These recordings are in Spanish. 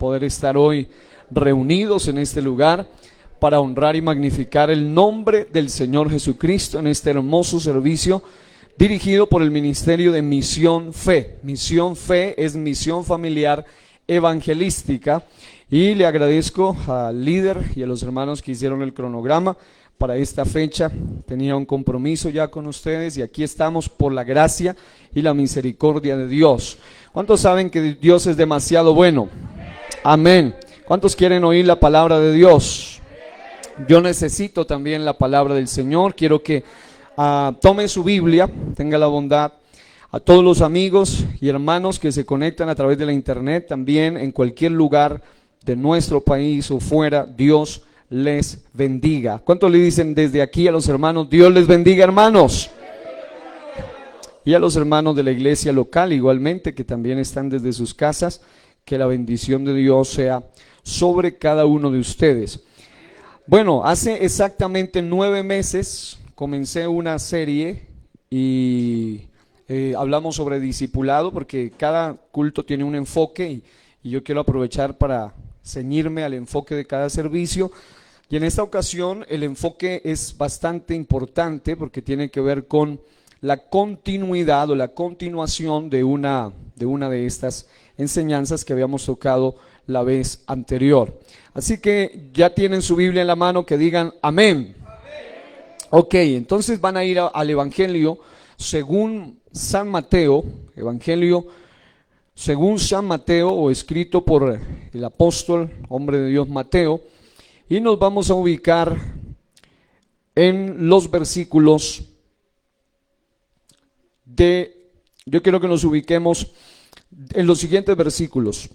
poder estar hoy reunidos en este lugar para honrar y magnificar el nombre del Señor Jesucristo en este hermoso servicio dirigido por el Ministerio de Misión Fe. Misión Fe es misión familiar evangelística, y le agradezco al líder y a los hermanos que hicieron el cronograma para esta fecha. Tenía un compromiso ya con ustedes y aquí estamos por la gracia y la misericordia de Dios. ¿Cuántos saben que Dios es demasiado bueno? Amén. ¿Cuántos quieren oír la palabra de Dios? Yo necesito también la palabra del Señor. Quiero que tome su Biblia, tenga la bondad. A todos los amigos y hermanos que se conectan a través de la internet, también en cualquier lugar de nuestro país o fuera, Dios les bendiga. ¿Cuántos le dicen desde aquí a los hermanos, Dios les bendiga, hermanos? Y a los hermanos de la iglesia local igualmente, que también están desde sus casas, que la bendición de Dios sea sobre cada uno de ustedes. Bueno, hace exactamente 9 meses comencé una serie y hablamos sobre discipulado, porque cada culto tiene un enfoque y yo quiero aprovechar para ceñirme al enfoque de cada servicio. Y en esta ocasión el enfoque es bastante importante porque tiene que ver con la continuidad o la continuación de una de estas enseñanzas que habíamos tocado la vez anterior. Así que ya tienen su Biblia en la mano, que digan amén. Ok, entonces van a ir al Evangelio según San Mateo, Evangelio según San Mateo, o escrito por el apóstol, hombre de Dios, Mateo, y nos vamos a ubicar en los versículos yo quiero que nos ubiquemos en los siguientes versículos,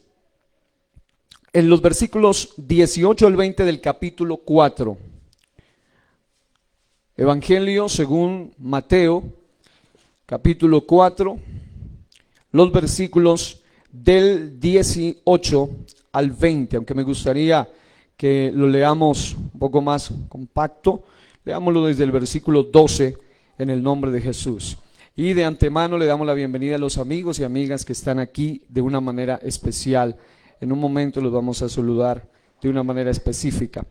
en los versículos 18 al 20 del capítulo 4, Evangelio según Mateo, capítulo 4, los versículos del 18 al 20, aunque me gustaría que lo leamos un poco más compacto, leámoslo desde el versículo 12 en el nombre de Jesús. Y de antemano le damos la bienvenida a los amigos y amigas que están aquí de una manera especial. En un momento los vamos a saludar de una manera específica.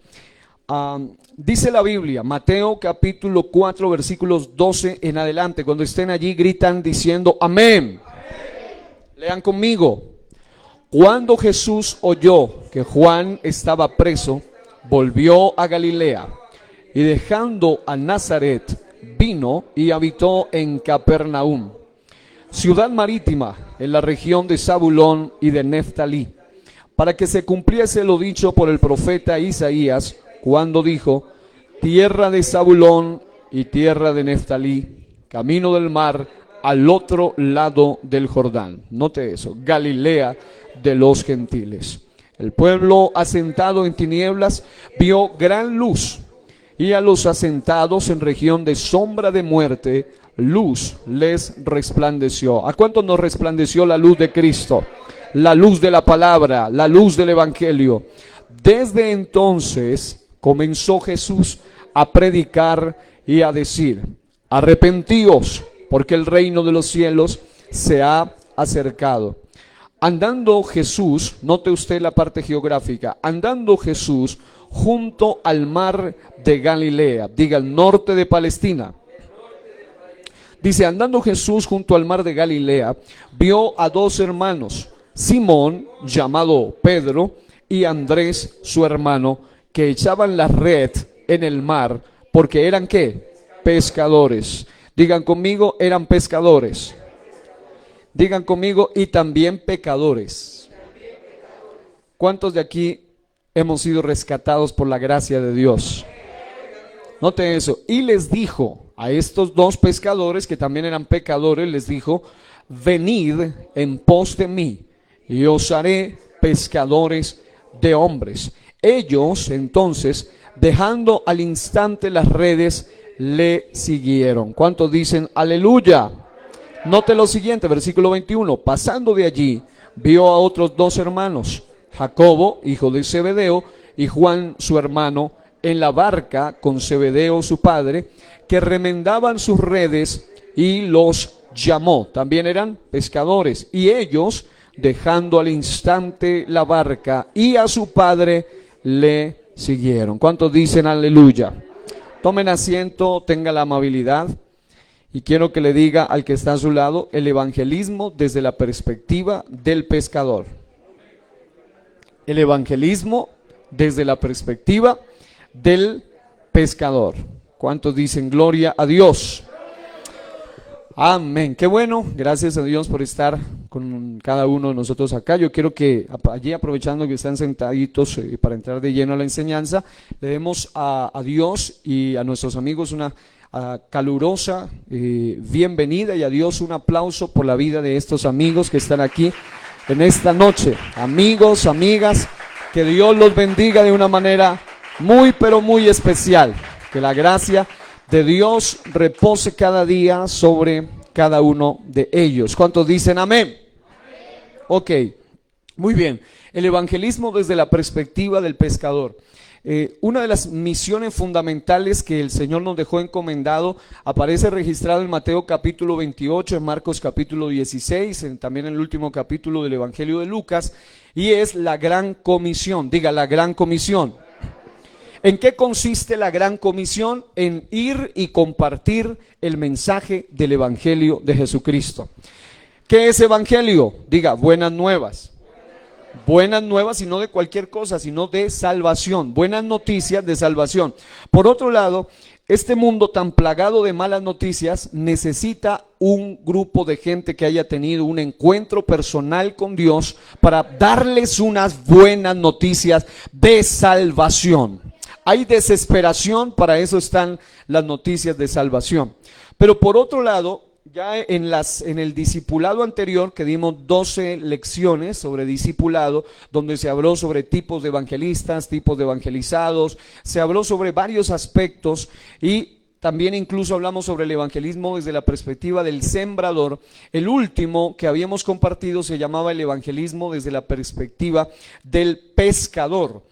Dice la Biblia, Mateo capítulo 4 versículos 12 en adelante. Cuando estén allí gritan diciendo amén. Lean conmigo. Cuando Jesús oyó que Juan estaba preso, volvió a Galilea, y dejando a Nazaret, vino y habitó en Capernaum, ciudad marítima en la región de Zabulón y de Neftalí, para que se cumpliese lo dicho por el profeta Isaías, cuando dijo: tierra de Zabulón y tierra de Neftalí, camino del mar, al otro lado del Jordán. Note eso, Galilea de los gentiles. El pueblo asentado en tinieblas vio gran luz, y a los asentados en región de sombra de muerte, luz les resplandeció. ¿A cuántos nos resplandeció la luz de Cristo? La luz de la palabra, la luz del Evangelio. Desde entonces comenzó Jesús a predicar y a decir: arrepentíos, porque el reino de los cielos se ha acercado. Andando Jesús, note usted la parte geográfica, andando Jesús junto al mar de Galilea, diga el norte de Palestina. Dice, andando Jesús junto al mar de Galilea, vio a 2 hermanos, Simón, llamado Pedro, y Andrés, su hermano, que echaban la red en el mar, porque eran ¿qué? Pescadores. Digan conmigo, eran pescadores. Digan conmigo, y también pecadores. ¿Cuántos de aquí hemos sido rescatados por la gracia de Dios? Note eso. Y les dijo a estos 2 pescadores, que también eran pecadores, les dijo: venid en pos de mí, y os haré pescadores de hombres. Ellos entonces, dejando al instante las redes, le siguieron. ¿Cuántos dicen aleluya? Note lo siguiente, versículo 21. Pasando de allí, vio a otros 2 hermanos, Jacobo, hijo de Zebedeo, y Juan, su hermano, en la barca con Zebedeo, su padre, que remendaban sus redes, y los llamó. También eran pescadores. Y ellos, dejando al instante la barca y a su padre le siguieron. ¿Cuántos dicen aleluya? Tomen asiento, tenga la amabilidad y quiero que le diga al que está a su lado: el evangelismo desde la perspectiva del pescador. El evangelismo desde la perspectiva del pescador. ¿Cuántos dicen gloria a Dios? Amén. Qué bueno. Gracias a Dios por estar con cada uno de nosotros acá. Yo quiero que allí, aprovechando que están sentaditos para entrar de lleno a la enseñanza, le demos a Dios y a nuestros amigos una calurosa bienvenida, y a Dios un aplauso por la vida de estos amigos que están aquí en esta noche. Amigos, amigas, que Dios los bendiga de una manera muy, pero muy especial. Que la gracia de Dios repose cada día sobre cada uno de ellos. ¿Cuántos dicen amén? Ok, muy bien. El evangelismo desde la perspectiva del pescador. Una de las misiones fundamentales que el Señor nos dejó encomendado aparece registrado en Mateo capítulo 28, en Marcos capítulo 16, también en el último capítulo del Evangelio de Lucas, y es la gran comisión. Diga, la gran comisión. ¿En qué consiste la gran comisión? En ir y compartir el mensaje del Evangelio de Jesucristo. ¿Qué es evangelio? Diga, buenas nuevas. Buenas nuevas, y no de cualquier cosa, sino de salvación. Buenas noticias de salvación. Por otro lado, este mundo tan plagado de malas noticias necesita un grupo de gente que haya tenido un encuentro personal con Dios para darles unas buenas noticias de salvación. Hay desesperación, para eso están las noticias de salvación. Pero por otro lado, ya en el discipulado anterior, que dimos 12 lecciones sobre discipulado, donde se habló sobre tipos de evangelistas, tipos de evangelizados, se habló sobre varios aspectos, y también incluso hablamos sobre el evangelismo desde la perspectiva del sembrador. El último que habíamos compartido se llamaba el evangelismo desde la perspectiva del pescador.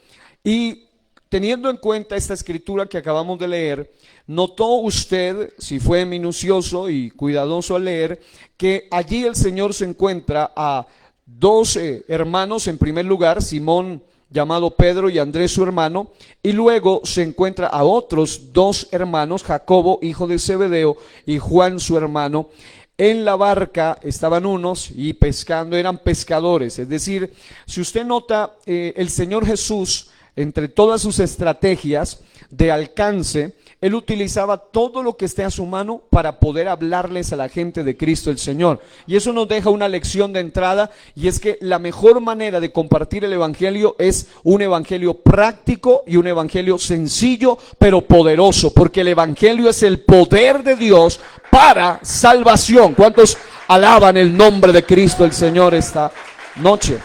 Y teniendo en cuenta esta escritura que acabamos de leer, ¿notó usted, si fue minucioso y cuidadoso al leer, que allí el Señor se encuentra a dos hermanos? En primer lugar, Simón, llamado Pedro, y Andrés su hermano, y luego se encuentra a otros dos hermanos, Jacobo, hijo de Zebedeo, y Juan su hermano. En la barca estaban unos y pescando, eran pescadores. Es decir, si usted nota, el Señor Jesús, entre todas sus estrategias de alcance, Él utilizaba todo lo que esté a su mano para poder hablarles a la gente de Cristo el Señor. Y eso nos deja una lección de entrada, y es que la mejor manera de compartir el evangelio es un evangelio práctico y un evangelio sencillo pero poderoso, porque el evangelio es el poder de Dios para salvación. ¿Cuántos alaban el nombre de Cristo el Señor esta noche?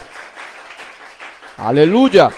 Aleluya.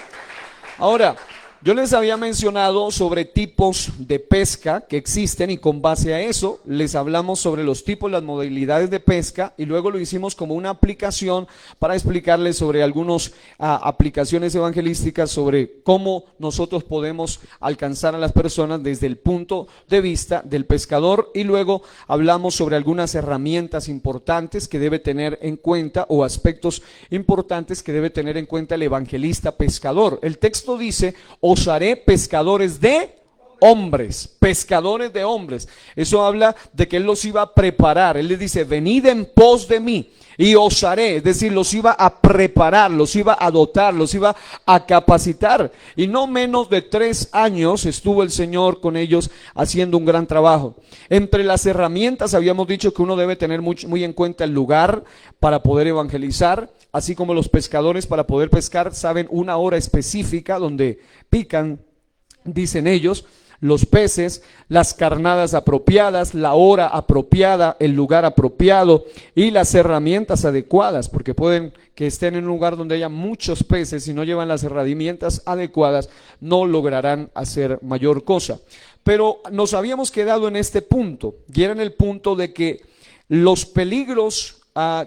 Ahora, yo les había mencionado sobre tipos de pesca que existen, y con base a eso les hablamos sobre los tipos, las modalidades de pesca, y luego lo hicimos como una aplicación para explicarles sobre algunas aplicaciones evangelísticas sobre cómo nosotros podemos alcanzar a las personas desde el punto de vista del pescador, y luego hablamos sobre algunas herramientas importantes que debe tener en cuenta, o aspectos importantes que debe tener en cuenta el evangelista pescador. El texto dice: os haré pescadores de hombres, pescadores de hombres. Eso habla de que Él los iba a preparar. Él les dice: venid en pos de mí y os haré. Es decir, los iba a preparar, los iba a dotar, los iba a capacitar. Y no menos de 3 años estuvo el Señor con ellos haciendo un gran trabajo. Entre las herramientas habíamos dicho que uno debe tener muy en cuenta el lugar para poder evangelizar, así como los pescadores para poder pescar saben una hora específica donde pican, dicen ellos, los peces, las carnadas apropiadas, la hora apropiada, el lugar apropiado y las herramientas adecuadas, porque pueden que estén en un lugar donde haya muchos peces y no llevan las herramientas adecuadas, no lograrán hacer mayor cosa. Pero nos habíamos quedado en este punto, y era en el punto de que los peligros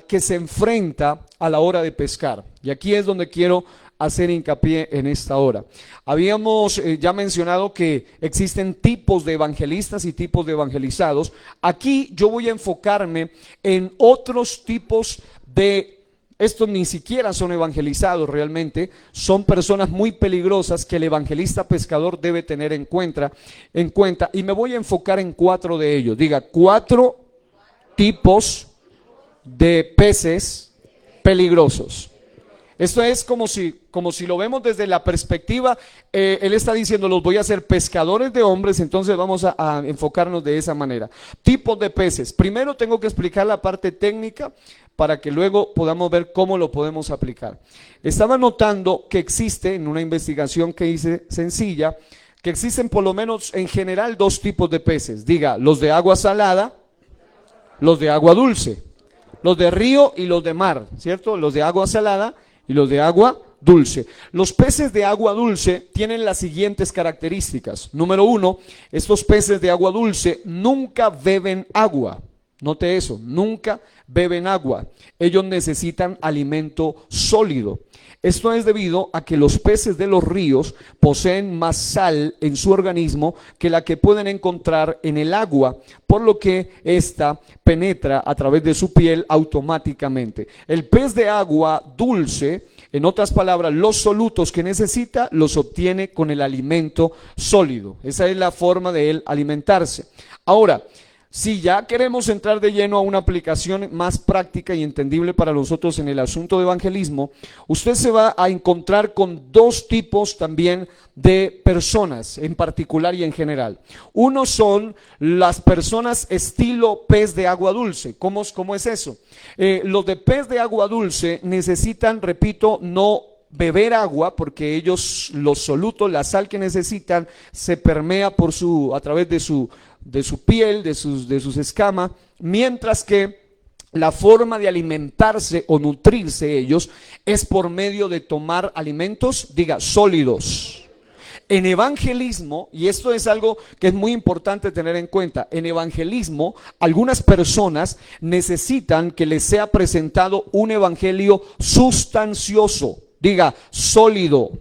que se enfrenta a la hora de pescar, y aquí es donde quiero hacer hincapié en esta hora. Habíamos ya mencionado que existen tipos de evangelistas y tipos de evangelizados. Aquí yo voy a enfocarme en otros tipos de estos ni siquiera son evangelizados realmente, son personas muy peligrosas que el evangelista pescador debe tener en cuenta, y me voy a enfocar en 4 de ellos. Diga, 4 tipos de peces peligrosos. Esto es como si lo vemos desde la perspectiva, él está diciendo, los voy a hacer pescadores de hombres, entonces vamos a enfocarnos de esa manera. Tipos de peces. Primero tengo que explicar la parte técnica para que luego podamos ver cómo lo podemos aplicar. Estaba notando que existe, en una investigación que hice sencilla, que existen por lo menos en general 2 tipos de peces. Diga, los de agua salada, los de agua dulce, los de río y los de mar, ¿cierto? Los de agua salada y los de agua dulce. Los peces de agua dulce tienen las siguientes características. Número 1, estos peces de agua dulce nunca beben agua. Note eso, nunca beben agua. Ellos necesitan alimento sólido. Esto es debido a que los peces de los ríos poseen más sal en su organismo que la que pueden encontrar en el agua, por lo que ésta penetra a través de su piel automáticamente. El pez de agua dulce, en otras palabras, los solutos que necesita los obtiene con el alimento sólido. Esa es la forma de él alimentarse. Ahora, si ya queremos entrar de lleno a una aplicación más práctica y entendible para nosotros en el asunto de evangelismo, usted se va a encontrar con 2 tipos también de personas en particular y en general. Uno son las personas estilo pez de agua dulce. ¿Cómo es eso? Los de pez de agua dulce necesitan, repito, no beber agua, porque ellos, los solutos, la sal que necesitan, se permea a través de su piel, de sus escamas, mientras que la forma de alimentarse o nutrirse ellos es por medio de tomar alimentos, diga, sólidos. En evangelismo, y esto es algo que es muy importante tener en cuenta, en evangelismo algunas personas necesitan que les sea presentado un evangelio sustancioso, diga, sólido.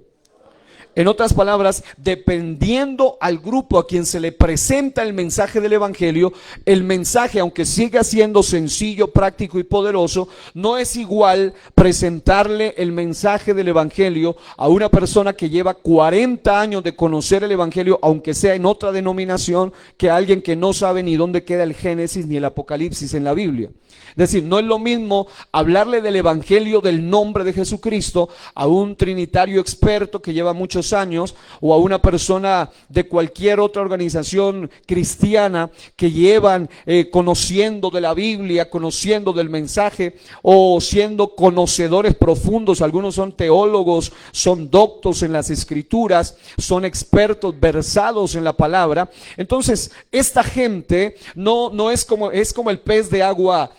En otras palabras, dependiendo al grupo a quien se le presenta el mensaje del evangelio, el mensaje, aunque siga siendo sencillo, práctico y poderoso, no es igual presentarle el mensaje del evangelio a una persona que lleva 40 años de conocer el evangelio, aunque sea en otra denominación, que a alguien que no sabe ni dónde queda el Génesis ni el Apocalipsis en la Biblia. Es decir, no es lo mismo hablarle del evangelio del nombre de Jesucristo a un trinitario experto que lleva muchos años, o a una persona de cualquier otra organización cristiana que llevan conociendo de la Biblia, conociendo del mensaje, o siendo conocedores profundos. Algunos son teólogos, son doctos en las escrituras, son expertos versados en la palabra. Entonces, esta gente no es como el pez de agua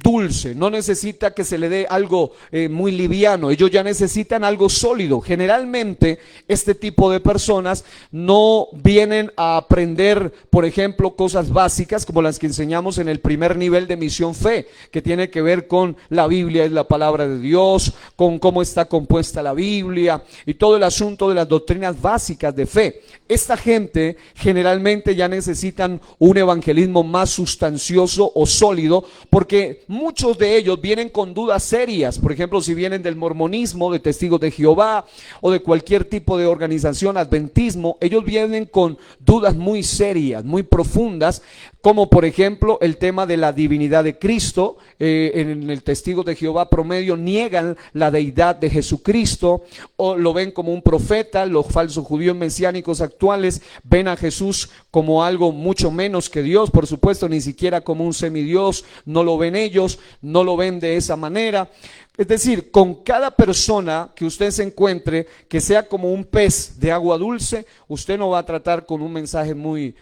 dulce, no necesita que se le dé algo muy liviano. Ellos ya necesitan algo sólido. Generalmente este tipo de personas no vienen a aprender, por ejemplo, cosas básicas como las que enseñamos en el primer nivel de Misión Fe, que tiene que ver con la Biblia es la palabra de Dios, con cómo está compuesta la Biblia y todo el asunto de las doctrinas básicas de fe. Esta gente generalmente ya necesitan un evangelismo más sustancioso o sólido, porque muchos de ellos vienen con dudas serias. Por ejemplo, si vienen del mormonismo, de Testigos de Jehová o de cualquier tipo de organización, adventismo, ellos vienen con dudas muy serias, muy profundas, como por ejemplo el tema de la divinidad de Cristo. En el Testigo de Jehová promedio niegan la deidad de Jesucristo, o lo ven como un profeta. Los falsos judíos mesiánicos actuales ven a Jesús como algo mucho menos que Dios, por supuesto, ni siquiera como un semidios. No lo ven ellos, no lo ven de esa manera. Es decir, con cada persona que usted se encuentre, que sea como un pez de agua dulce, usted no va a tratar con un mensaje muy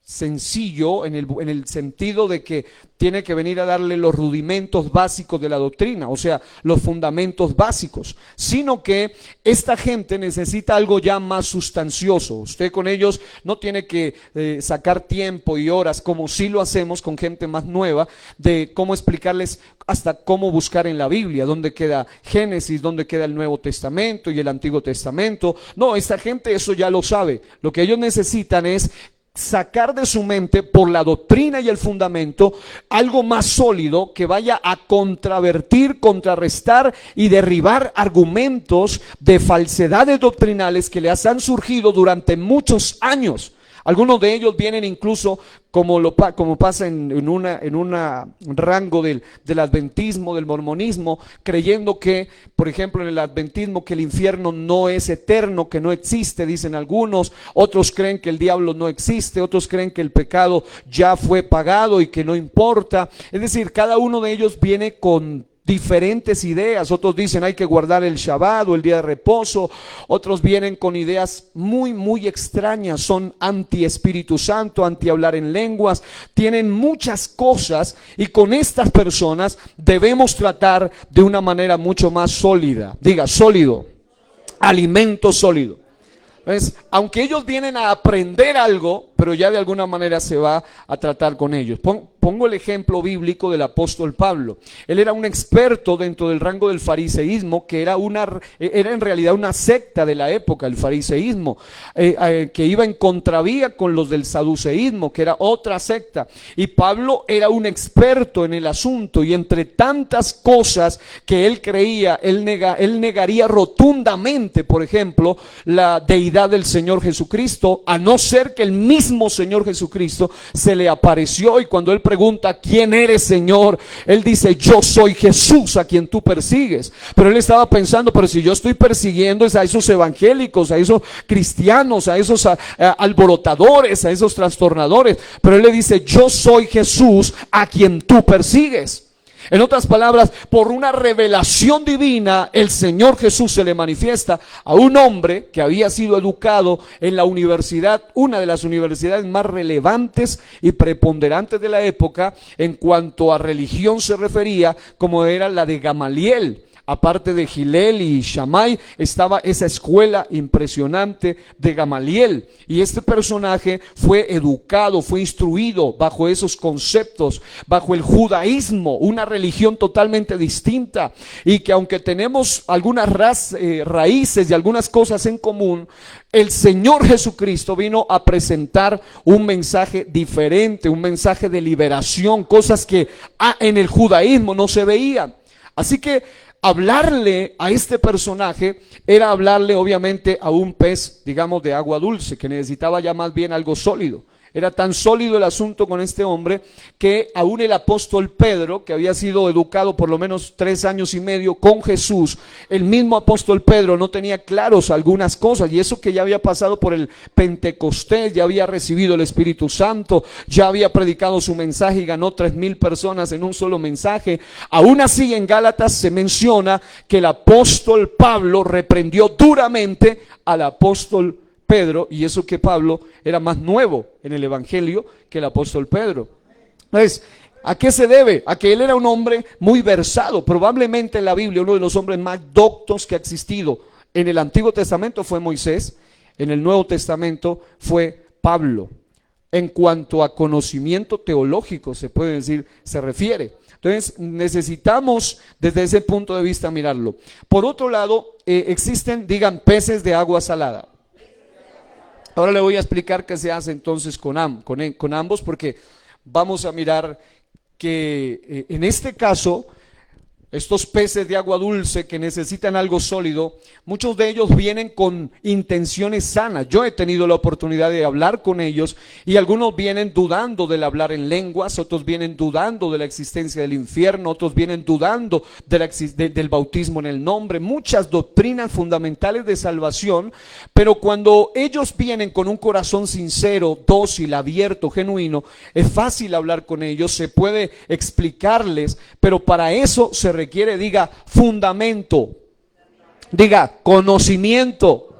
sencillo, en el sentido de que tiene que venir a darle los rudimentos básicos de la doctrina, o sea, los fundamentos básicos, sino que esta gente necesita algo ya más sustancioso. Usted con ellos no tiene que sacar tiempo y horas, como sí lo hacemos con gente más nueva, de cómo explicarles hasta cómo buscar en la Biblia, dónde queda Génesis, dónde queda el Nuevo Testamento y el Antiguo Testamento. No, esta gente eso ya lo sabe. Lo que ellos necesitan es sacar de su mente por la doctrina y el fundamento algo más sólido que vaya a contravertir, contrarrestar y derribar argumentos de falsedades doctrinales que les han surgido durante muchos años. Algunos de ellos vienen incluso, como pasa en un rango del adventismo, del mormonismo, creyendo que, por ejemplo, en el adventismo, que el infierno no es eterno, que no existe, dicen algunos. Otros creen que el diablo no existe, otros creen que el pecado ya fue pagado y que no importa. Es decir, cada uno de ellos viene con diferentes ideas. Otros dicen hay que guardar el Shabbat o el día de reposo. Otros vienen con ideas muy extrañas. Son anti Espíritu Santo, anti hablar en lenguas. Tienen muchas cosas, y con estas personas debemos tratar de una manera mucho más sólida. Diga, sólido, alimento sólido. Entonces, aunque ellos vienen a aprender algo, pero ya de alguna manera se va a tratar con ellos. Pongo el ejemplo bíblico del apóstol Pablo. Él era un experto dentro del rango del fariseísmo, que era en realidad una secta de la época, el fariseísmo, que iba en contravía con los del saduceísmo, que era otra secta. Y Pablo era un experto en el asunto, y entre tantas cosas que él creía, él negaría rotundamente, por ejemplo, la deidad del Señor Jesucristo, a no ser que el mismo Señor Jesucristo se le apareció. Y cuando él pregunta ¿quién eres, Señor?, él dice: yo soy Jesús a quien tú persigues. Pero él estaba pensando: pero si yo estoy persiguiendo a esos evangélicos, a esos cristianos, a esos alborotadores, a esos trastornadores. Pero él le dice: yo soy Jesús a quien tú persigues. En otras palabras, por una revelación divina, el Señor Jesús se le manifiesta a un hombre que había sido educado en la universidad, una de las universidades más relevantes y preponderantes de la época en cuanto a religión se refería, como era la de Gamaliel. Aparte de Gilel y Shammai, estaba esa escuela impresionante de Gamaliel. Y este personaje fue educado, fue instruido bajo esos conceptos, bajo el judaísmo, una religión totalmente distinta. Y que aunque tenemos algunas raíces y algunas cosas en común, el Señor Jesucristo vino a presentar un mensaje diferente, un mensaje de liberación, cosas que en el judaísmo no se veían. Así que hablarle a este personaje era hablarle obviamente a un pez, digamos, de agua dulce, que necesitaba ya más bien algo sólido. Era tan sólido el asunto con este hombre que aún el apóstol Pedro, que había sido educado por lo menos 3 años y medio con Jesús, el mismo apóstol Pedro no tenía claros algunas cosas, y eso que ya había pasado por el Pentecostés, ya había recibido el Espíritu Santo, ya había predicado su mensaje y ganó 3,000 personas en un solo mensaje. Aún así, en Gálatas se menciona que el apóstol Pablo reprendió duramente al apóstol Pedro, y eso que Pablo era más nuevo en el evangelio que el apóstol Pedro. Entonces, ¿a qué se debe? A que él era un hombre muy versado, probablemente en la Biblia uno de los hombres más doctos que ha existido. En el Antiguo Testamento fue Moisés, en el Nuevo Testamento fue Pablo. En cuanto a conocimiento teológico, se puede decir, se refiere. Entonces necesitamos desde ese punto de vista mirarlo. Por otro lado, existen, digan, peces de agua salada. Ahora le voy a explicar qué se hace entonces con ambos, porque vamos a mirar que en este caso, estos peces de agua dulce que necesitan algo sólido, muchos de ellos vienen con intenciones sanas. Yo he tenido la oportunidad de hablar con ellos, y algunos vienen dudando del hablar en lenguas, otros vienen dudando de la existencia del infierno, otros vienen dudando del bautismo en el nombre, muchas doctrinas fundamentales de salvación. Pero cuando ellos vienen con un corazón sincero, dócil, abierto, genuino, es fácil hablar con ellos, se puede explicarles, pero para eso se requiere, diga, fundamento, diga, conocimiento,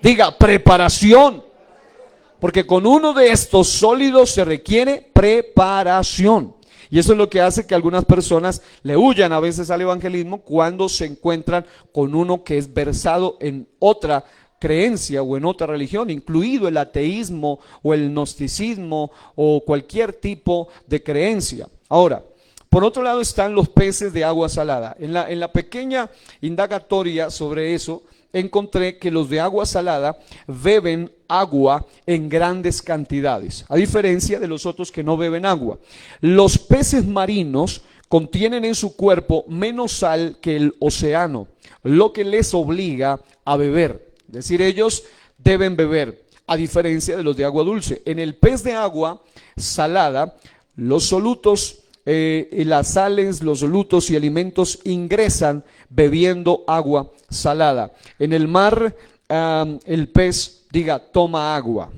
diga, preparación, porque con uno de estos sólidos se requiere preparación. Y eso es lo que hace que algunas personas le huyan a veces al evangelismo cuando se encuentran con uno que es versado en otra creencia o en otra religión, incluido el ateísmo o el gnosticismo o cualquier tipo de creencia. Ahora, por otro lado están los peces de agua salada. En la pequeña indagatoria sobre eso, encontré que los de agua salada beben agua en grandes cantidades, a diferencia de los otros que no beben agua. Los peces marinos contienen en su cuerpo menos sal que el océano, lo que les obliga a beber. Es decir, ellos deben beber, a diferencia de los de agua dulce. En el pez de agua salada, los solutos, las sales, los solutos y alimentos ingresan bebiendo agua salada. En el mar, el pez, toma agua.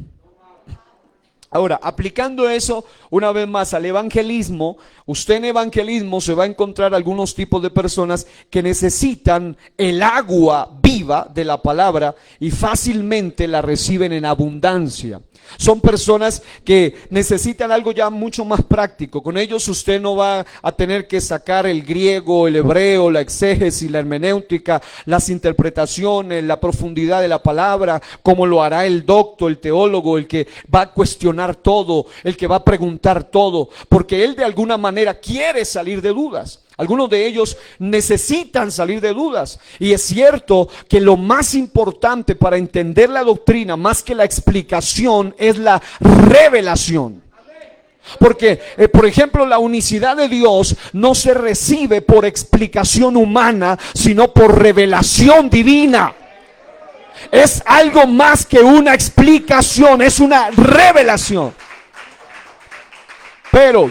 Ahora, aplicando eso una vez más al evangelismo, usted en evangelismo se va a encontrar algunos tipos de personas que necesitan el agua viva de la palabra y fácilmente la reciben en abundancia. Son personas que necesitan algo ya mucho más práctico. Con ellos usted no va a tener que sacar el griego, el hebreo, la exégesis, la hermenéutica, las interpretaciones, la profundidad de la palabra, como lo hará el docto, el teólogo, el que va a cuestionar todo, el que va a preguntar todo, porque él de alguna manera quiere salir de dudas. Algunos de ellos necesitan salir de dudas. Y es cierto que lo más importante para entender la doctrina, más que la explicación, es la revelación. Porque, por ejemplo, la unicidad de Dios no se recibe por explicación humana, sino por revelación divina. Es algo más que una explicación, es una revelación. Pero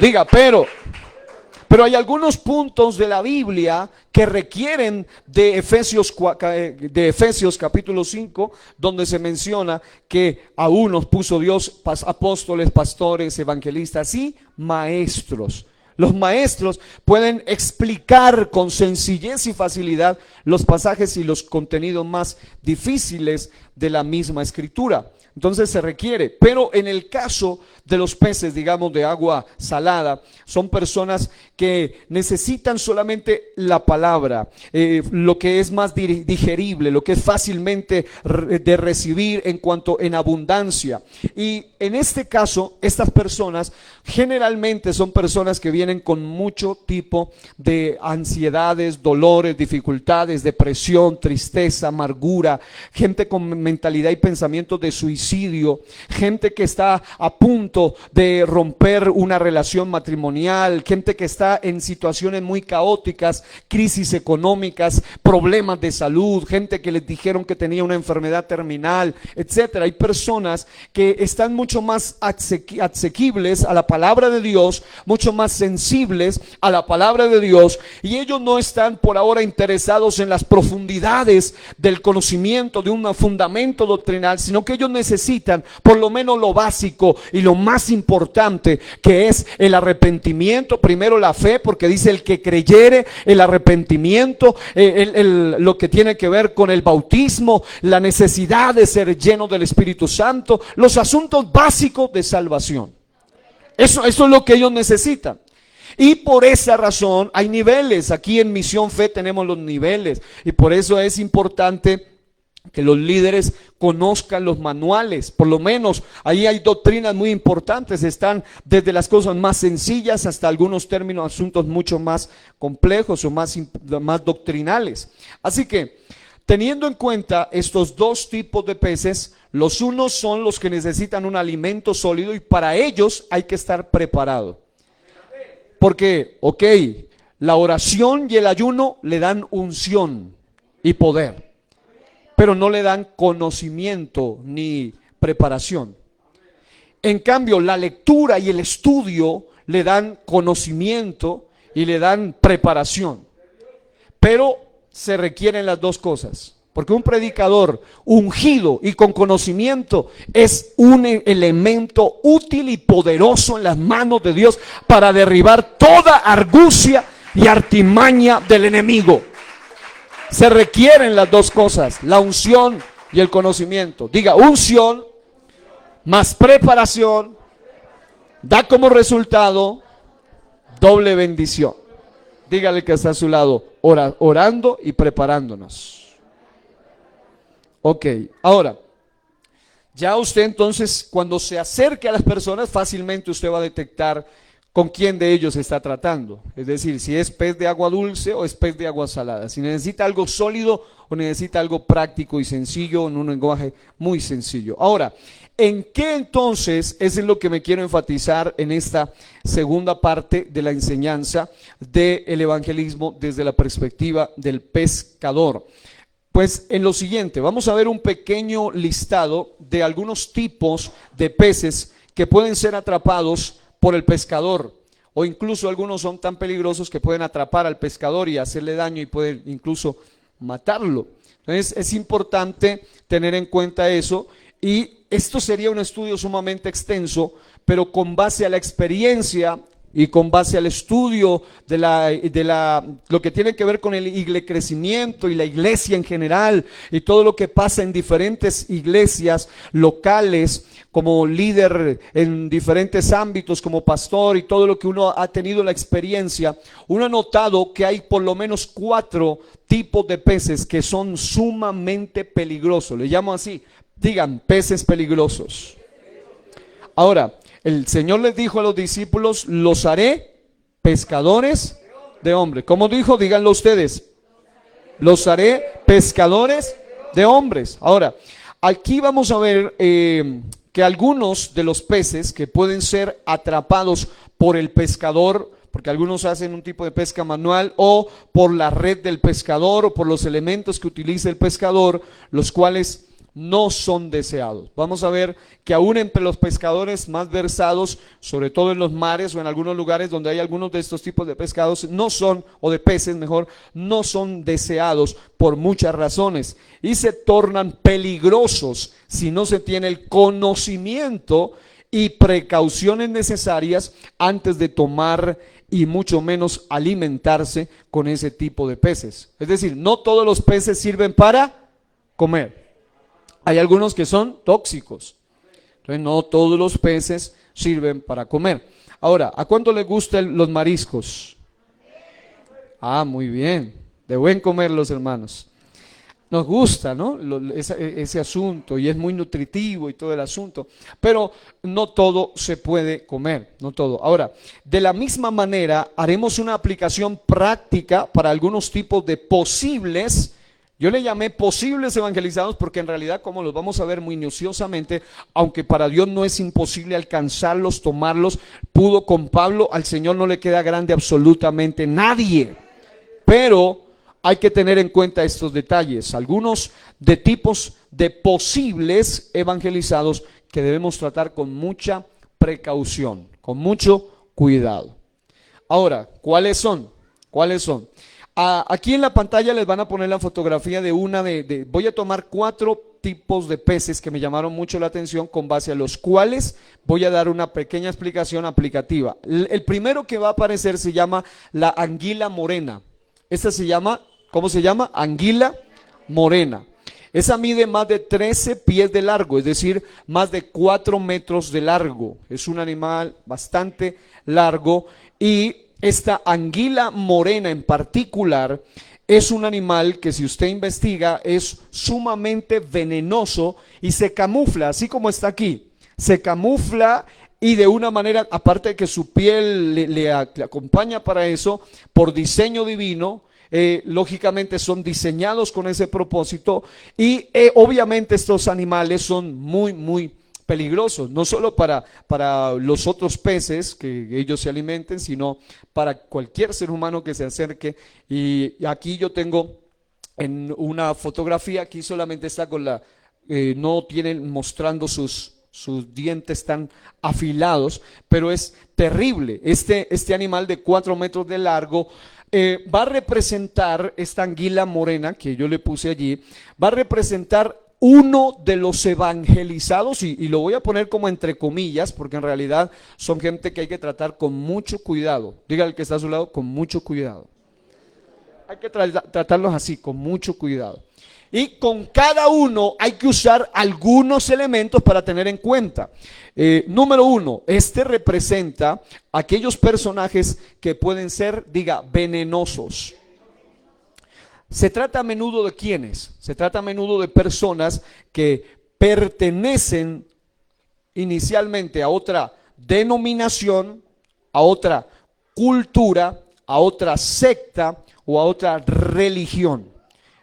hay algunos puntos de la Biblia que requieren de Efesios capítulo 5, donde se menciona que a unos puso Dios apóstoles, pastores, evangelistas y maestros. Los maestros pueden explicar con sencillez y facilidad los pasajes y los contenidos más difíciles de la misma escritura. Entonces se requiere, pero en el caso de los peces, digamos, de agua salada, son personas que necesitan solamente la palabra, lo que es más digerible, lo que es fácilmente de recibir en abundancia. Y en este caso, estas personas generalmente son personas que vienen con mucho tipo de ansiedades, dolores, dificultades, depresión, tristeza, amargura, gente con mentalidad y pensamientos de suicidio, gente que está a punto de romper una relación matrimonial, gente que está en situaciones muy caóticas, crisis económicas, problemas de salud, gente que les dijeron que tenía una enfermedad terminal, etcétera. Hay personas que están mucho más asequibles a la palabra de Dios, mucho más sensibles a la palabra de Dios, y ellos no están por ahora interesados en las profundidades del conocimiento de un fundamento doctrinal, sino que ellos necesitan por lo menos lo básico y lo más importante, que es el arrepentimiento. Primero la fe, porque dice el que creyere, el arrepentimiento, lo que tiene que ver con el bautismo, la necesidad de ser lleno del Espíritu Santo, los asuntos básicos de salvación. Eso es lo que ellos necesitan. Y por esa razón hay niveles. Aquí en Misión Fe tenemos los niveles, y por eso es importante que los líderes conozcan los manuales. Por lo menos ahí hay doctrinas muy importantes, están desde las cosas más sencillas hasta algunos términos, asuntos mucho más complejos o más doctrinales. Así que, teniendo en cuenta estos dos tipos de peces, los unos son los que necesitan un alimento sólido, y para ellos hay que estar preparado. Porque, la oración y el ayuno le dan unción y poder, pero no le dan conocimiento ni preparación. En cambio, la lectura y el estudio le dan conocimiento y le dan preparación. Pero se requieren las dos cosas, porque un predicador ungido y con conocimiento es un elemento útil y poderoso en las manos de Dios para derribar toda argucia y artimaña del enemigo. Se requieren las dos cosas, la unción y el conocimiento. Diga, unción más preparación da como resultado doble bendición. Dígale que está a su lado, orando y preparándonos. Ahora, ya usted entonces, cuando se acerque a las personas, fácilmente usted va a detectar con quién de ellos se está tratando. Es decir, si es pez de agua dulce o es pez de agua salada. Si necesita algo sólido o necesita algo práctico y sencillo en un lenguaje muy sencillo. Ahora, ¿en qué entonces es en lo que me quiero enfatizar en esta segunda parte de la enseñanza del evangelismo desde la perspectiva del pescador? Pues en lo siguiente, vamos a ver un pequeño listado de algunos tipos de peces que pueden ser atrapados por el pescador, o incluso algunos son tan peligrosos que pueden atrapar al pescador y hacerle daño y pueden incluso matarlo. Entonces es importante tener en cuenta eso, y esto sería un estudio sumamente extenso, pero con base a la experiencia y con base al estudio lo que tiene que ver con el crecimiento y la iglesia en general y todo lo que pasa en diferentes iglesias locales, como líder en diferentes ámbitos, como pastor, y todo lo que uno ha tenido la experiencia, uno ha notado que hay por lo menos 4 tipos de peces que son sumamente peligrosos. Le llamo así, digan, peces peligrosos. Ahora, el Señor les dijo a los discípulos: los haré pescadores de hombres. ¿Cómo dijo? Díganlo ustedes. Los haré pescadores de hombres. Ahora, aquí vamos a ver que algunos de los peces que pueden ser atrapados por el pescador, porque algunos hacen un tipo de pesca manual, o por la red del pescador, o por los elementos que utiliza el pescador, los cuales no son deseados. Vamos a ver que aún entre los pescadores más versados, sobre todo en los mares o en algunos lugares donde hay algunos de estos tipos de pescados, no son, o de peces mejor, no son deseados por muchas razones, y se tornan peligrosos si no se tiene el conocimiento y precauciones necesarias antes de tomar y mucho menos alimentarse con ese tipo de peces. Es decir, no todos los peces sirven para comer. Hay algunos que son tóxicos. Entonces no todos los peces sirven para comer. Ahora, ¿a cuánto les gustan los mariscos? Ah, muy bien. De buen comer los hermanos. Nos gusta, ¿no? Ese asunto, y es muy nutritivo y todo el asunto. Pero no todo se puede comer, no todo. Ahora, de la misma manera, haremos una aplicación práctica para algunos tipos de posibles. Yo le llamé posibles evangelizados porque en realidad, como los vamos a ver minuciosamente, aunque para Dios no es imposible alcanzarlos, tomarlos, pudo con Pablo, al Señor no le queda grande absolutamente nadie. Pero hay que tener en cuenta estos detalles, algunos de tipos de posibles evangelizados que debemos tratar con mucha precaución, con mucho cuidado. Ahora, ¿cuáles son? ¿Cuáles son? Aquí en la pantalla les van a poner la fotografía de voy a tomar 4 tipos de peces que me llamaron mucho la atención, con base a los cuales voy a dar una pequeña explicación aplicativa. El primero que va a aparecer se llama la anguila morena. Esta se llama, ¿cómo se llama? Anguila morena. Esa mide más de 13 pies de largo, es decir, más de 4 metros de largo. Es un animal bastante largo, y esta anguila morena en particular es un animal que, si usted investiga, es sumamente venenoso y se camufla, así como está aquí. Se camufla, y de una manera, aparte de que su piel le acompaña para eso, por diseño divino, lógicamente son diseñados con ese propósito, y obviamente estos animales son muy, muy peligrosos, no solo para los otros peces que ellos se alimenten, sino para cualquier ser humano que se acerque. Y aquí yo tengo en una fotografía, aquí solamente está con no tienen mostrando sus dientes tan afilados, pero es terrible. Este animal de 4 metros de largo va a representar, esta anguila morena que yo le puse allí, va a representar uno de los evangelizados, y lo voy a poner como entre comillas, porque en realidad son gente que hay que tratar con mucho cuidado. Diga al que está a su lado, con mucho cuidado. Hay que tratarlos así, con mucho cuidado. Y con cada uno hay que usar algunos elementos para tener en cuenta. Número 1, este representa aquellos personajes que pueden ser, diga, venenosos. Se trata a menudo de ¿quiénes? Se trata a menudo de personas que pertenecen inicialmente a otra denominación, a otra cultura, a otra secta o a otra religión.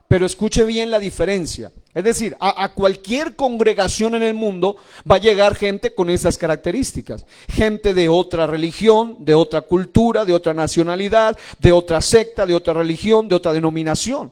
Pero escuche bien la diferencia. Es decir, a cualquier congregación en el mundo va a llegar gente con esas características. Gente de otra religión, de otra cultura, de otra nacionalidad, de otra secta, de otra religión, de otra denominación.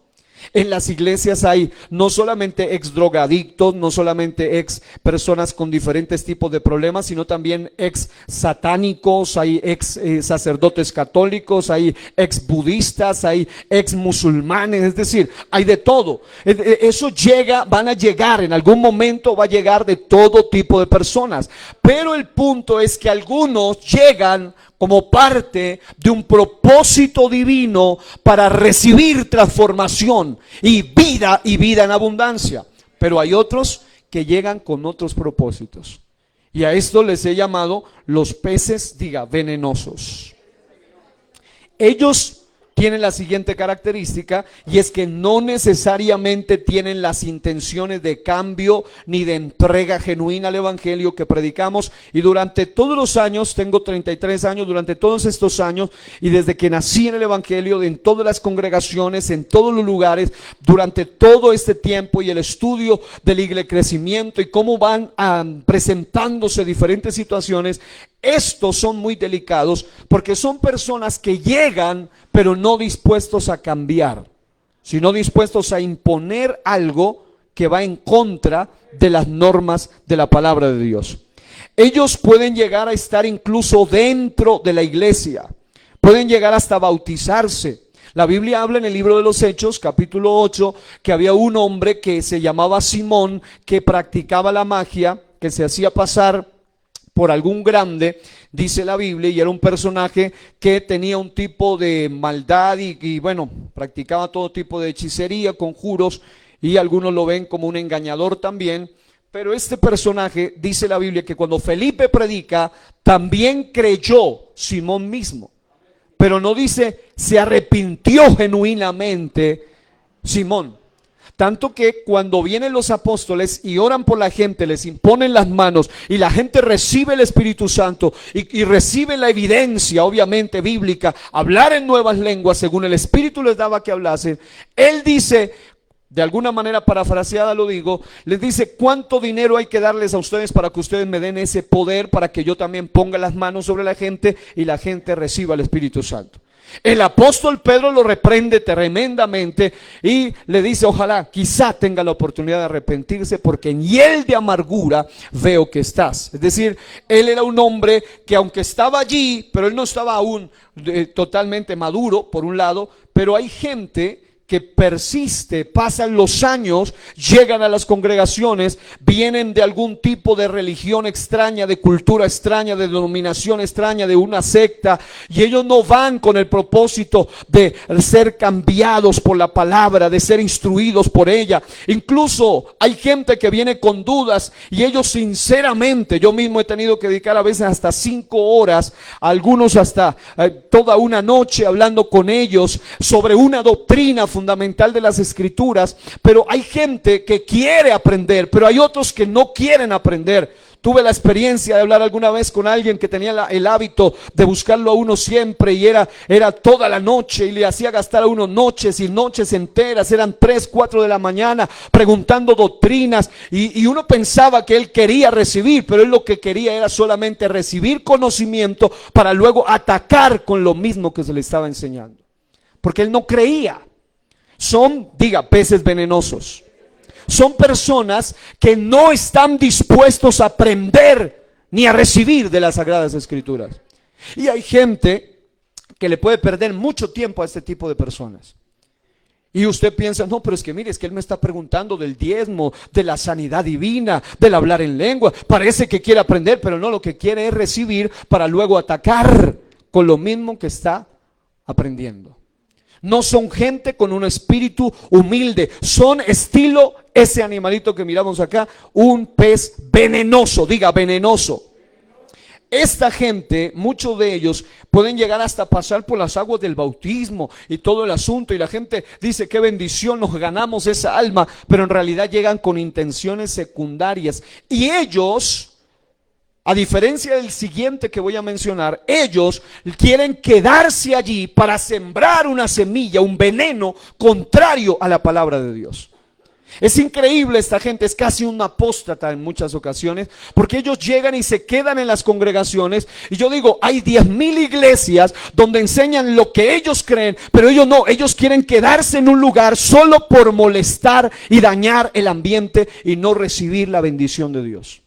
En las iglesias hay no solamente ex drogadictos, no solamente ex personas con diferentes tipos de problemas, sino también ex satánicos, hay ex sacerdotes católicos, hay ex budistas, hay ex musulmanes, es decir, hay de todo. Eso van a llegar, en algún momento va a llegar de todo tipo de personas. Pero el punto es que algunos llegan como parte de un propósito divino para recibir transformación y vida en abundancia. Pero hay otros que llegan con otros propósitos. Y a esto les he llamado los peces, venenosos. Ellos tienen la siguiente característica, y es que no necesariamente tienen las intenciones de cambio ni de entrega genuina al evangelio que predicamos. Y durante todos los años, tengo 33 años, durante todos estos años, y desde que nací en el evangelio, en todas las congregaciones, en todos los lugares, durante todo este tiempo, y el estudio del iglesia crecimiento y cómo van presentándose diferentes situaciones, estos son muy delicados porque son personas que llegan pero no dispuestos a cambiar, sino dispuestos a imponer algo que va en contra de las normas de la palabra de Dios. Ellos pueden llegar a estar incluso dentro de la iglesia, pueden llegar hasta bautizarse. La Biblia habla en el libro de los Hechos, capítulo 8, que había un hombre que se llamaba Simón, que practicaba la magia, que se hacía pasar por algún grande, dice la Biblia, y era un personaje que tenía un tipo de maldad y bueno, practicaba todo tipo de hechicería, conjuros, y algunos lo ven como un engañador también. Pero este personaje, dice la Biblia, que cuando Felipe predica, también creyó Simón mismo. Pero no dice, se arrepintió genuinamente Simón. Tanto que cuando vienen los apóstoles y oran por la gente, les imponen las manos y la gente recibe el Espíritu Santo y recibe la evidencia, obviamente bíblica, hablar en nuevas lenguas según el Espíritu les daba que hablasen. Él dice, de alguna manera parafraseada lo digo, les dice: ¿cuánto dinero hay que darles a ustedes para que ustedes me den ese poder, para que yo también ponga las manos sobre la gente y la gente reciba el Espíritu Santo? El apóstol Pedro lo reprende tremendamente y le dice: ojalá, quizá tenga la oportunidad de arrepentirse, porque en hiel de amargura veo que estás. Es decir, él era un hombre que aunque estaba allí, pero él no estaba aún totalmente maduro, por un lado. Pero hay gente que persiste, pasan los años, llegan a las congregaciones, vienen de algún tipo de religión extraña, de cultura extraña, de denominación extraña, de una secta, y ellos no van con el propósito de ser cambiados por la palabra, de ser instruidos por ella. Incluso hay gente que viene con dudas y ellos sinceramente, yo mismo he tenido que dedicar a veces hasta 5 horas, algunos hasta toda una noche hablando con ellos sobre una doctrina fundamental de las Escrituras. Pero hay gente que quiere aprender, pero hay otros que no quieren aprender. Tuve la experiencia de hablar alguna vez con alguien que tenía el hábito de buscarlo a uno siempre, y era toda la noche, y le hacía gastar a uno noches y noches enteras, eran 3, 4 de la mañana preguntando doctrinas, y uno pensaba que él quería recibir, pero él lo que quería era solamente recibir conocimiento para luego atacar con lo mismo que se le estaba enseñando, porque él no creía. Son, peces venenosos. Son personas que no están dispuestos a aprender ni a recibir de las Sagradas Escrituras. Y hay gente que le puede perder mucho tiempo a este tipo de personas. Y usted piensa: no, pero es que mire, es que él me está preguntando del diezmo, de la sanidad divina, del hablar en lengua. Parece que quiere aprender, pero no, lo que quiere es recibir para luego atacar con lo mismo que está aprendiendo. No son gente con un espíritu humilde, son estilo ese animalito que miramos acá, un pez venenoso, venenoso. Esta gente, muchos de ellos pueden llegar hasta pasar por las aguas del bautismo y todo el asunto, y la gente dice: qué bendición, nos ganamos esa alma, pero en realidad llegan con intenciones secundarias, y ellos A diferencia del siguiente que voy a mencionar, ellos quieren quedarse allí para sembrar una semilla, un veneno contrario a la palabra de Dios. Es increíble, esta gente es casi un apóstata en muchas ocasiones, porque ellos llegan y se quedan en las congregaciones, y yo digo, hay 10,000 iglesias donde enseñan lo que ellos creen, pero ellos no, ellos quieren quedarse en un lugar solo por molestar y dañar el ambiente y no recibir la bendición de Dios.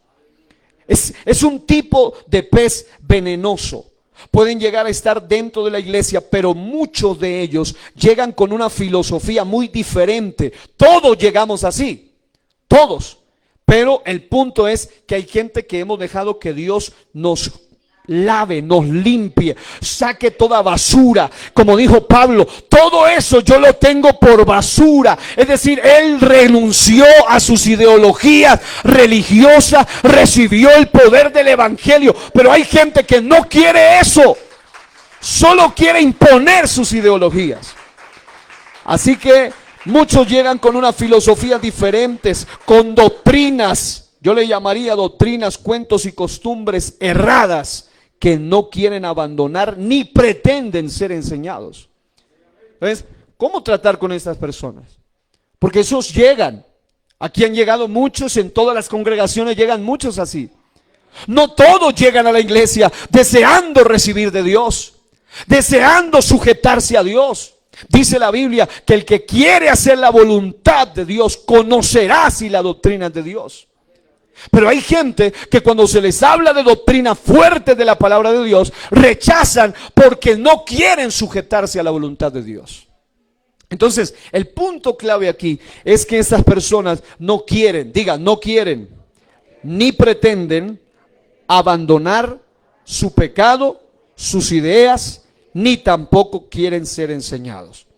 Es un tipo de pez venenoso. Pueden llegar a estar dentro de la iglesia, pero muchos de ellos llegan con una filosofía muy diferente. Todos llegamos así, todos. Pero el punto es que hay gente que hemos dejado que Dios nos lave, nos limpie, saque toda basura. Como dijo Pablo, todo eso yo lo tengo por basura. Es decir, él renunció a sus ideologías religiosas, recibió el poder del evangelio. Pero hay gente que no quiere eso, solo quiere imponer sus ideologías. Así que muchos llegan con unas filosofías diferentes, con doctrinas, yo le llamaría doctrinas, cuentos y costumbres erradas, que no quieren abandonar ni pretenden ser enseñados. Entonces, ¿cómo tratar con estas personas? Porque esos llegan. Aquí han llegado muchos, en todas las congregaciones llegan muchos así. No todos llegan a la iglesia deseando recibir de Dios, deseando sujetarse a Dios. Dice la Biblia que el que quiere hacer la voluntad de Dios conocerá si la doctrina es de Dios. Pero hay gente que cuando se les habla de doctrina fuerte de la palabra de Dios, rechazan porque no quieren sujetarse a la voluntad de Dios. Entonces, el punto clave aquí es que estas personas no quieren, no quieren, ni pretenden abandonar su pecado, sus ideas, ni tampoco quieren ser enseñados.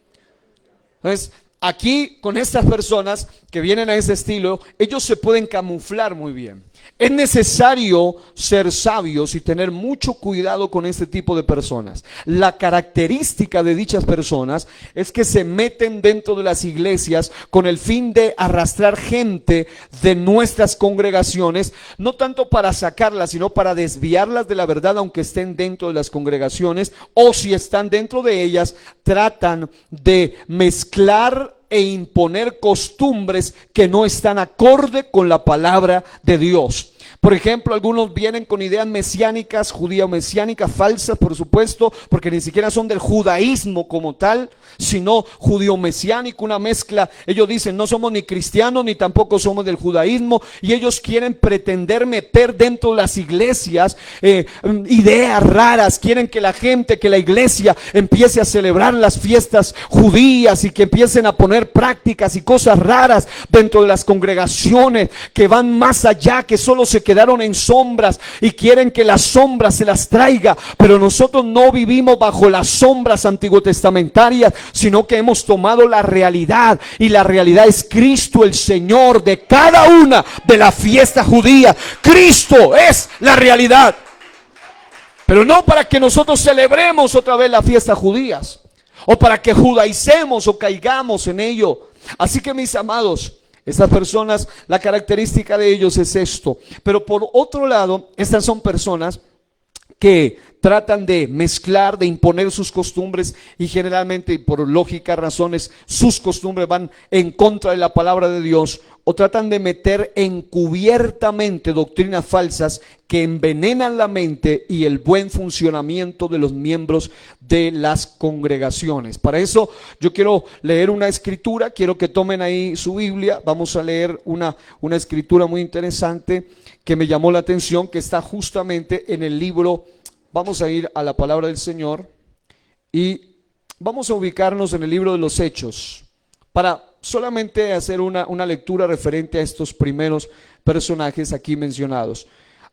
Entonces, aquí con estas personas que vienen a ese estilo, ellos se pueden camuflar muy bien. Es necesario ser sabios y tener mucho cuidado con este tipo de personas. La característica de dichas personas es que se meten dentro de las iglesias con el fin de arrastrar gente de nuestras congregaciones, no tanto para sacarlas, sino para desviarlas de la verdad, aunque estén dentro de las congregaciones, o si están dentro de ellas, tratan de mezclar e imponer costumbres que no están acorde con la palabra de Dios. Por ejemplo, algunos vienen con ideas mesiánicas, judío-mesiánicas, falsas por supuesto, porque ni siquiera son del judaísmo como tal, sino judío-mesiánico, una mezcla. Ellos dicen, no somos ni cristianos ni tampoco somos del judaísmo, y ellos quieren pretender meter dentro de las iglesias ideas raras. Quieren que la gente, que la iglesia empiece a celebrar las fiestas judías y que empiecen a poner prácticas y cosas raras dentro de las congregaciones que van más allá, que solo se quedaron en sombras y quieren que las sombras se las traiga. Pero nosotros no vivimos bajo las sombras antiguotestamentarias, sino que hemos tomado la realidad, y la realidad es Cristo, el Señor de cada una de las fiestas judías. Cristo es la realidad, pero no para que nosotros celebremos otra vez las fiestas judías, o para que judaicemos o caigamos en ello. Así que, mis amados, estas personas, la característica de ellos es esto. Pero por otro lado, estas son personas que tratan de mezclar, de imponer sus costumbres, y generalmente, por lógicas razones, sus costumbres van en contra de la palabra de Dios, o tratan de meter encubiertamente doctrinas falsas que envenenan la mente y el buen funcionamiento de los miembros de las congregaciones. Para eso yo quiero leer una escritura, quiero que tomen ahí su Biblia. Vamos a leer una escritura muy interesante que me llamó la atención, que está justamente en el libro. Vamos a ir a la palabra del Señor y vamos a ubicarnos en el libro de los Hechos, para solamente hacer una lectura referente a estos primeros personajes aquí mencionados.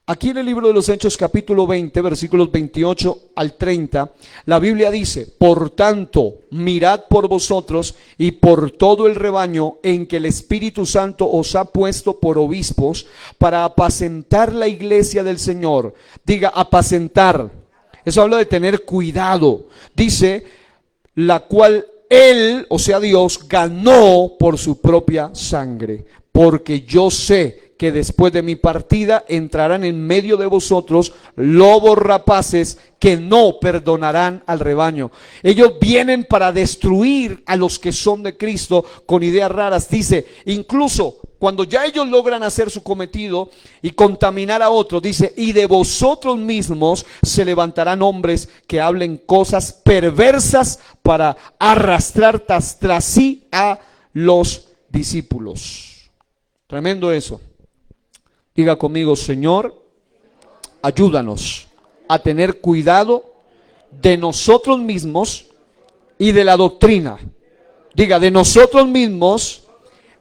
Aquí en el libro de los Hechos, capítulo 20, versículos 28 al 30, la Biblia dice: por tanto, mirad por vosotros y por todo el rebaño en que el Espíritu Santo os ha puesto por obispos, para apacentar la iglesia del Señor. Diga, apacentar. Eso habla de tener cuidado. Dice, la cual Él, o sea Dios, ganó por su propia sangre. Porque yo sé que después de mi partida entrarán en medio de vosotros lobos rapaces que no perdonarán al rebaño. Ellos vienen para destruir a los que son de Cristo con ideas raras. Dice, incluso cuando ya ellos logran hacer su cometido y contaminar a otros, dice, y de vosotros mismos se levantarán hombres que hablen cosas perversas para arrastrar tras sí a los discípulos. Tremendo eso. Diga conmigo, Señor, ayúdanos a tener cuidado de nosotros mismos y de la doctrina. Diga, de nosotros mismos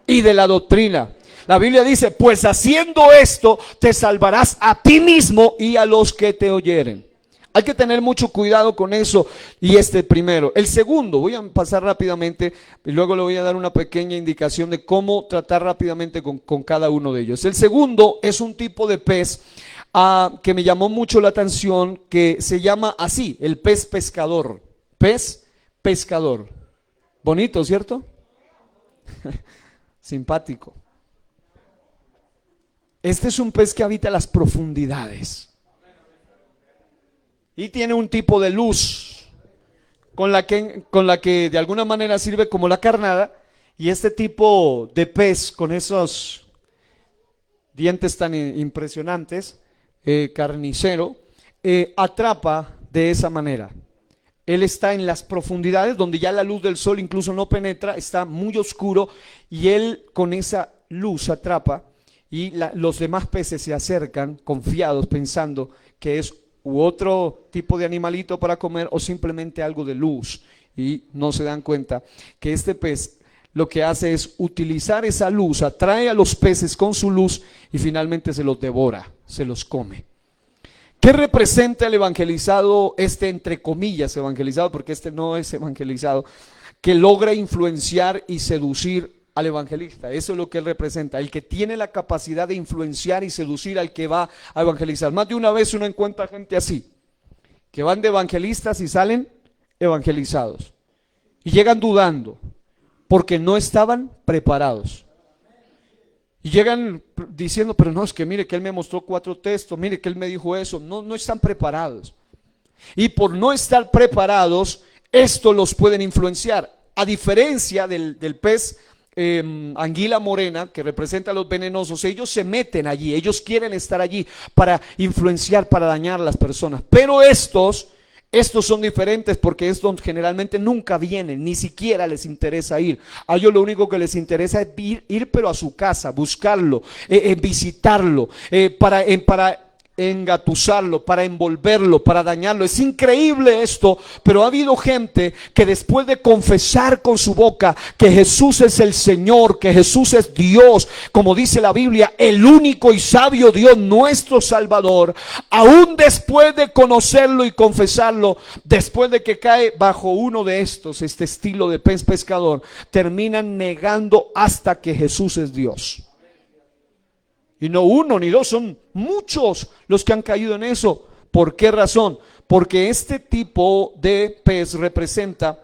y de la doctrina. La Biblia dice, pues haciendo esto te salvarás a ti mismo y a los que te oyeren. Hay que tener mucho cuidado con eso. Y primero. El segundo, voy a pasar rápidamente y luego le voy a dar una pequeña indicación de cómo tratar rápidamente con cada uno de ellos. El segundo es un tipo de pez que me llamó mucho la atención, que se llama así, el pez pescador. Pez pescador. Bonito, ¿cierto? Simpático. Este es un pez que habita las profundidades y tiene un tipo de luz con la que de alguna manera sirve como la carnada. Y este tipo de pez con esos dientes tan impresionantes, carnicero, atrapa de esa manera. Él está en las profundidades donde ya la luz del sol incluso no penetra, está muy oscuro, y él con esa luz atrapa, y los demás peces se acercan confiados pensando que es u otro tipo de animalito para comer o simplemente algo de luz, y no se dan cuenta que este pez lo que hace es utilizar esa luz, atrae a los peces con su luz y finalmente se los devora, se los come. ¿Qué representa el evangelizado, entre comillas evangelizado, porque este no es evangelizado, que logra influenciar y seducir al evangelista? Eso es lo que él representa, el que tiene la capacidad de influenciar y seducir al que va a evangelizar. Más de una vez uno encuentra gente así, que van de evangelistas y salen evangelizados, y llegan dudando, porque no estaban preparados. Y llegan diciendo, pero no, es que mire que él me mostró 4 textos, mire que él me dijo eso. No están preparados. Y por no estar preparados, esto los pueden influenciar. A diferencia del pez anguila morena, que representa a los venenosos, ellos se meten allí, ellos quieren estar allí para influenciar, para dañar a las personas. Pero estos son diferentes, porque estos generalmente nunca vienen, ni siquiera les interesa ir. A ellos lo único que les interesa es ir pero a su casa, buscarlo, visitarlo, para engatusarlo, para envolverlo, para dañarlo. Es increíble esto, pero ha habido gente que después de confesar con su boca que Jesús es el Señor, que Jesús es Dios, como dice la Biblia, el único y sabio Dios, nuestro Salvador, aún después de conocerlo y confesarlo, después de que cae bajo uno de estos, este estilo de pez pescador, terminan negando hasta que Jesús es Dios. Y no uno ni dos, son muchos los que han caído en eso. ¿Por qué razón? Porque este tipo de pez representa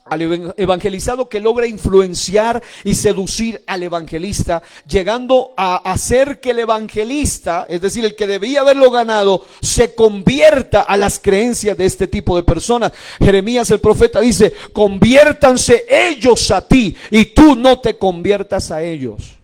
al evangelizado que logra influenciar y seducir al evangelista, llegando a hacer que el evangelista, es decir, el que debía haberlo ganado, se convierta a las creencias de este tipo de personas. Jeremías el profeta dice, conviértanse ellos a ti y tú no te conviertas a ellos.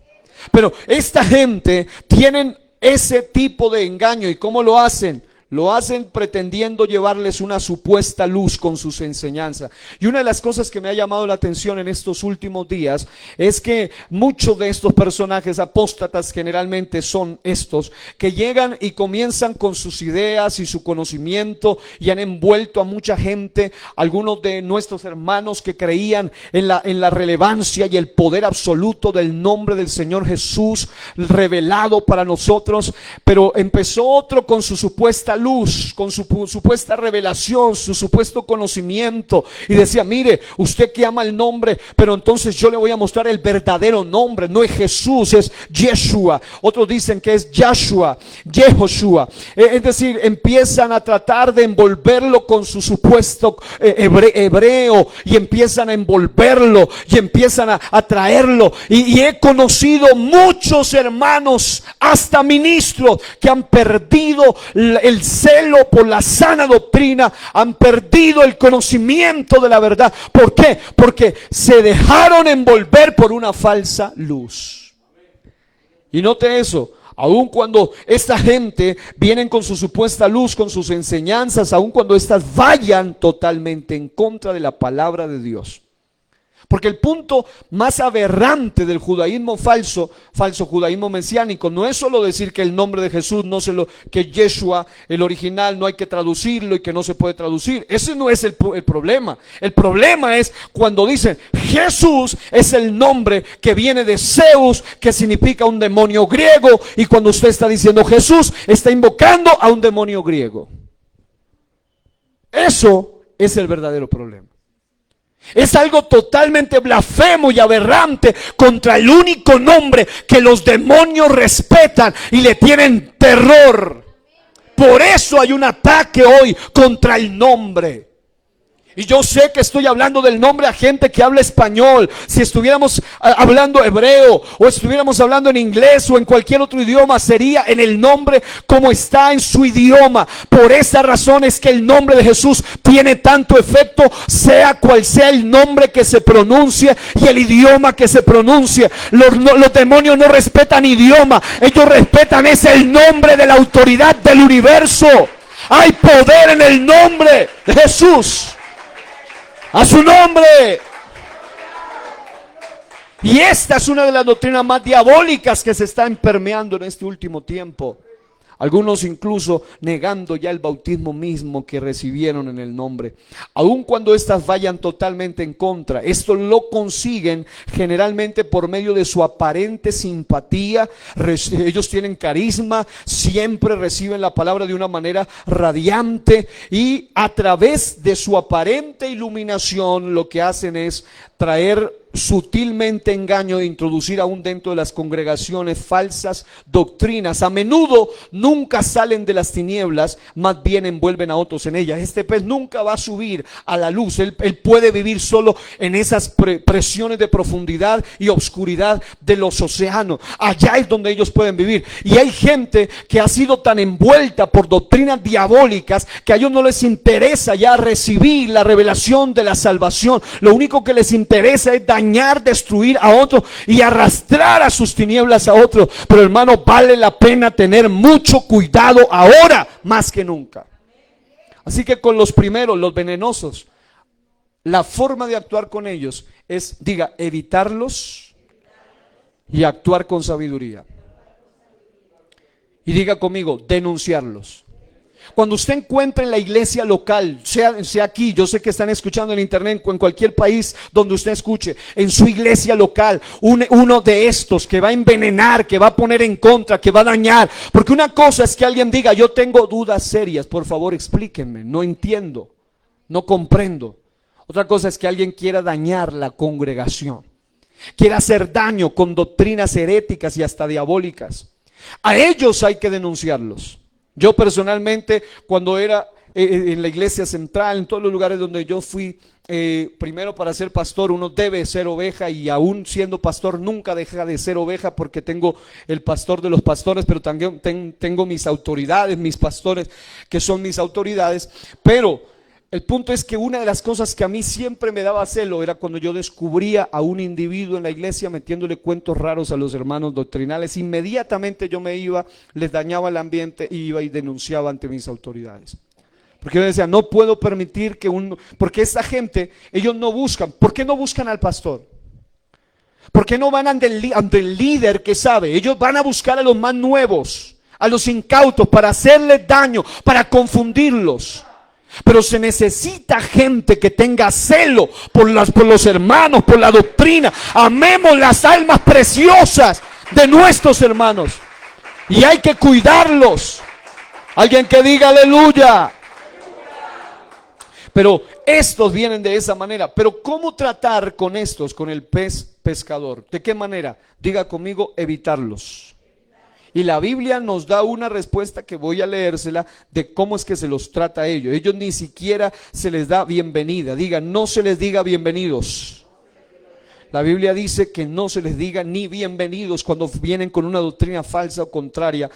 Pero esta gente tienen ese tipo de engaño. ¿Y cómo lo hacen? Lo hacen pretendiendo llevarles una supuesta luz con sus enseñanzas. Y una de las cosas que me ha llamado la atención en estos últimos días es que muchos de estos personajes apóstatas generalmente son estos que llegan y comienzan con sus ideas y su conocimiento y han envuelto a mucha gente. Algunos de nuestros hermanos que creían en la relevancia y el poder absoluto del nombre del Señor Jesús revelado para nosotros, pero empezó otro con su supuesta luz, con su supuesta revelación, su supuesto conocimiento, y decía, mire, usted que ama el nombre, pero entonces yo le voy a mostrar el verdadero nombre. No es Jesús, es Yeshua. Otros dicen que es Yahshua, Yehoshua. Es decir, empiezan a tratar de envolverlo con su supuesto hebreo, y empiezan a envolverlo y empiezan a traerlo. Y he conocido muchos hermanos, hasta ministros, que han perdido el celo por la sana doctrina, han perdido el conocimiento de la verdad. ¿Por qué? Porque se dejaron envolver por una falsa luz. Y note eso, aun cuando esta gente vienen con su supuesta luz, con sus enseñanzas, aun cuando estas vayan totalmente en contra de la palabra de Dios. Porque el punto más aberrante del judaísmo falso judaísmo mesiánico, no es solo decir que el nombre de Jesús que Yeshua, el original, no hay que traducirlo y que no se puede traducir. Ese no es el problema. El problema es cuando dicen Jesús es el nombre que viene de Zeus, que significa un demonio griego, y cuando usted está diciendo Jesús, está invocando a un demonio griego. Eso es el verdadero problema. Es algo totalmente blasfemo y aberrante contra el único nombre que los demonios respetan y le tienen terror. Por eso hay un ataque hoy contra el nombre. Y yo sé que estoy hablando del nombre a gente que habla español. Si estuviéramos hablando hebreo, o estuviéramos hablando en inglés o en cualquier otro idioma, sería en el nombre como está en su idioma. Por esa razón es que el nombre de Jesús tiene tanto efecto, sea cual sea el nombre que se pronuncie y el idioma que se pronuncie. Los demonios no respetan idioma, ellos respetan es el nombre de la autoridad del universo. Hay poder en el nombre de Jesús. A su nombre. Y esta es una de las doctrinas más diabólicas que se están permeando en este último tiempo. Algunos incluso negando ya el bautismo mismo que recibieron en el nombre. Aun cuando estas vayan totalmente en contra, esto lo consiguen generalmente por medio de su aparente simpatía. Ellos tienen carisma, siempre reciben la palabra de una manera radiante, y a través de su aparente iluminación lo que hacen es traer sutilmente engaño e introducir aún dentro de las congregaciones falsas doctrinas. A menudo nunca salen de las tinieblas, más bien envuelven a otros en ellas. Este pez nunca va a subir a la luz. Él puede vivir solo en esas presiones de profundidad y obscuridad de los océanos. Allá es donde ellos pueden vivir. Y hay gente que ha sido tan envuelta por doctrinas diabólicas que a ellos no les interesa ya recibir la revelación de la salvación. Lo único que les interesa es dañar, destruir a otros y arrastrar a sus tinieblas a otros. Pero hermano, vale la pena tener mucho cuidado ahora más que nunca. Así que con los primeros, los venenosos, la forma de actuar con ellos es, diga, evitarlos y actuar con sabiduría. Y diga conmigo, denunciarlos. Cuando usted encuentre en la iglesia local, sea aquí, yo sé que están escuchando en internet, en cualquier país donde usted escuche, en su iglesia local, uno de estos que va a envenenar, que va a poner en contra, que va a dañar. Porque una cosa es que alguien diga, yo tengo dudas serias, por favor explíquenme, no entiendo, no comprendo. Otra cosa es que alguien quiera dañar la congregación, quiera hacer daño con doctrinas heréticas y hasta diabólicas. A ellos hay que denunciarlos. Yo personalmente, cuando era en la iglesia central, en todos los lugares donde yo fui, primero para ser pastor uno debe ser oveja, y aún siendo pastor nunca deja de ser oveja, porque tengo el pastor de los pastores, pero también tengo mis autoridades, mis pastores que son mis autoridades. Pero el punto es que una de las cosas que a mí siempre me daba celo era cuando yo descubría a un individuo en la iglesia metiéndole cuentos raros a los hermanos doctrinales. Inmediatamente yo me iba, les dañaba el ambiente y iba y denunciaba ante mis autoridades. Porque yo decía, no puedo permitir porque esta gente, ellos no buscan. ¿Por qué no buscan al pastor? ¿Por qué no van ante el líder que sabe? Ellos van a buscar a los más nuevos, a los incautos, para hacerles daño, para confundirlos. Pero se necesita gente que tenga celo por los hermanos, por la doctrina. Amemos las almas preciosas de nuestros hermanos, y hay que cuidarlos. Alguien que diga aleluya. Pero estos vienen de esa manera. Pero ¿cómo tratar con estos, con el pez pescador? ¿De qué manera? Diga conmigo, evitarlos. Y la Biblia nos da una respuesta que voy a leérsela de cómo es que se los trata a ellos. Ellos ni siquiera se les da bienvenida. Diga, no se les diga bienvenidos. La Biblia dice que no se les diga ni bienvenidos cuando vienen con una doctrina falsa o contraria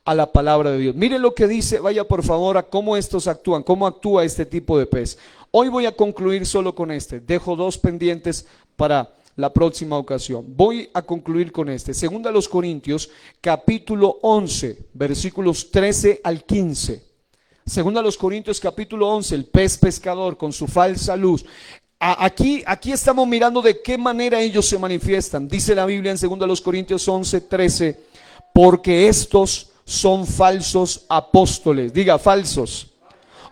a la palabra de Dios. Miren lo que dice, vaya por favor a cómo estos actúan, cómo actúa este tipo de pez. Hoy voy a concluir solo con este. Dejo dos pendientes para la próxima ocasión. Voy a concluir con este. Segunda a los Corintios, capítulo 11, versículos 13 al 15. Segunda a los Corintios, capítulo 11, el pez pescador con su falsa luz. Aquí estamos mirando de qué manera ellos se manifiestan. Dice la Biblia en segunda a los Corintios 11, 13, porque estos son falsos apóstoles. Diga, falsos.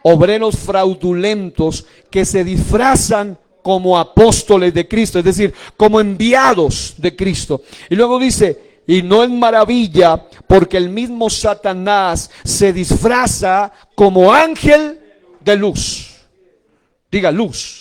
Obreros fraudulentos que se disfrazan como apóstoles de Cristo, es decir, como enviados de Cristo. Y luego dice, y no es maravilla, porque el mismo Satanás se disfraza como ángel de luz. Diga, luz.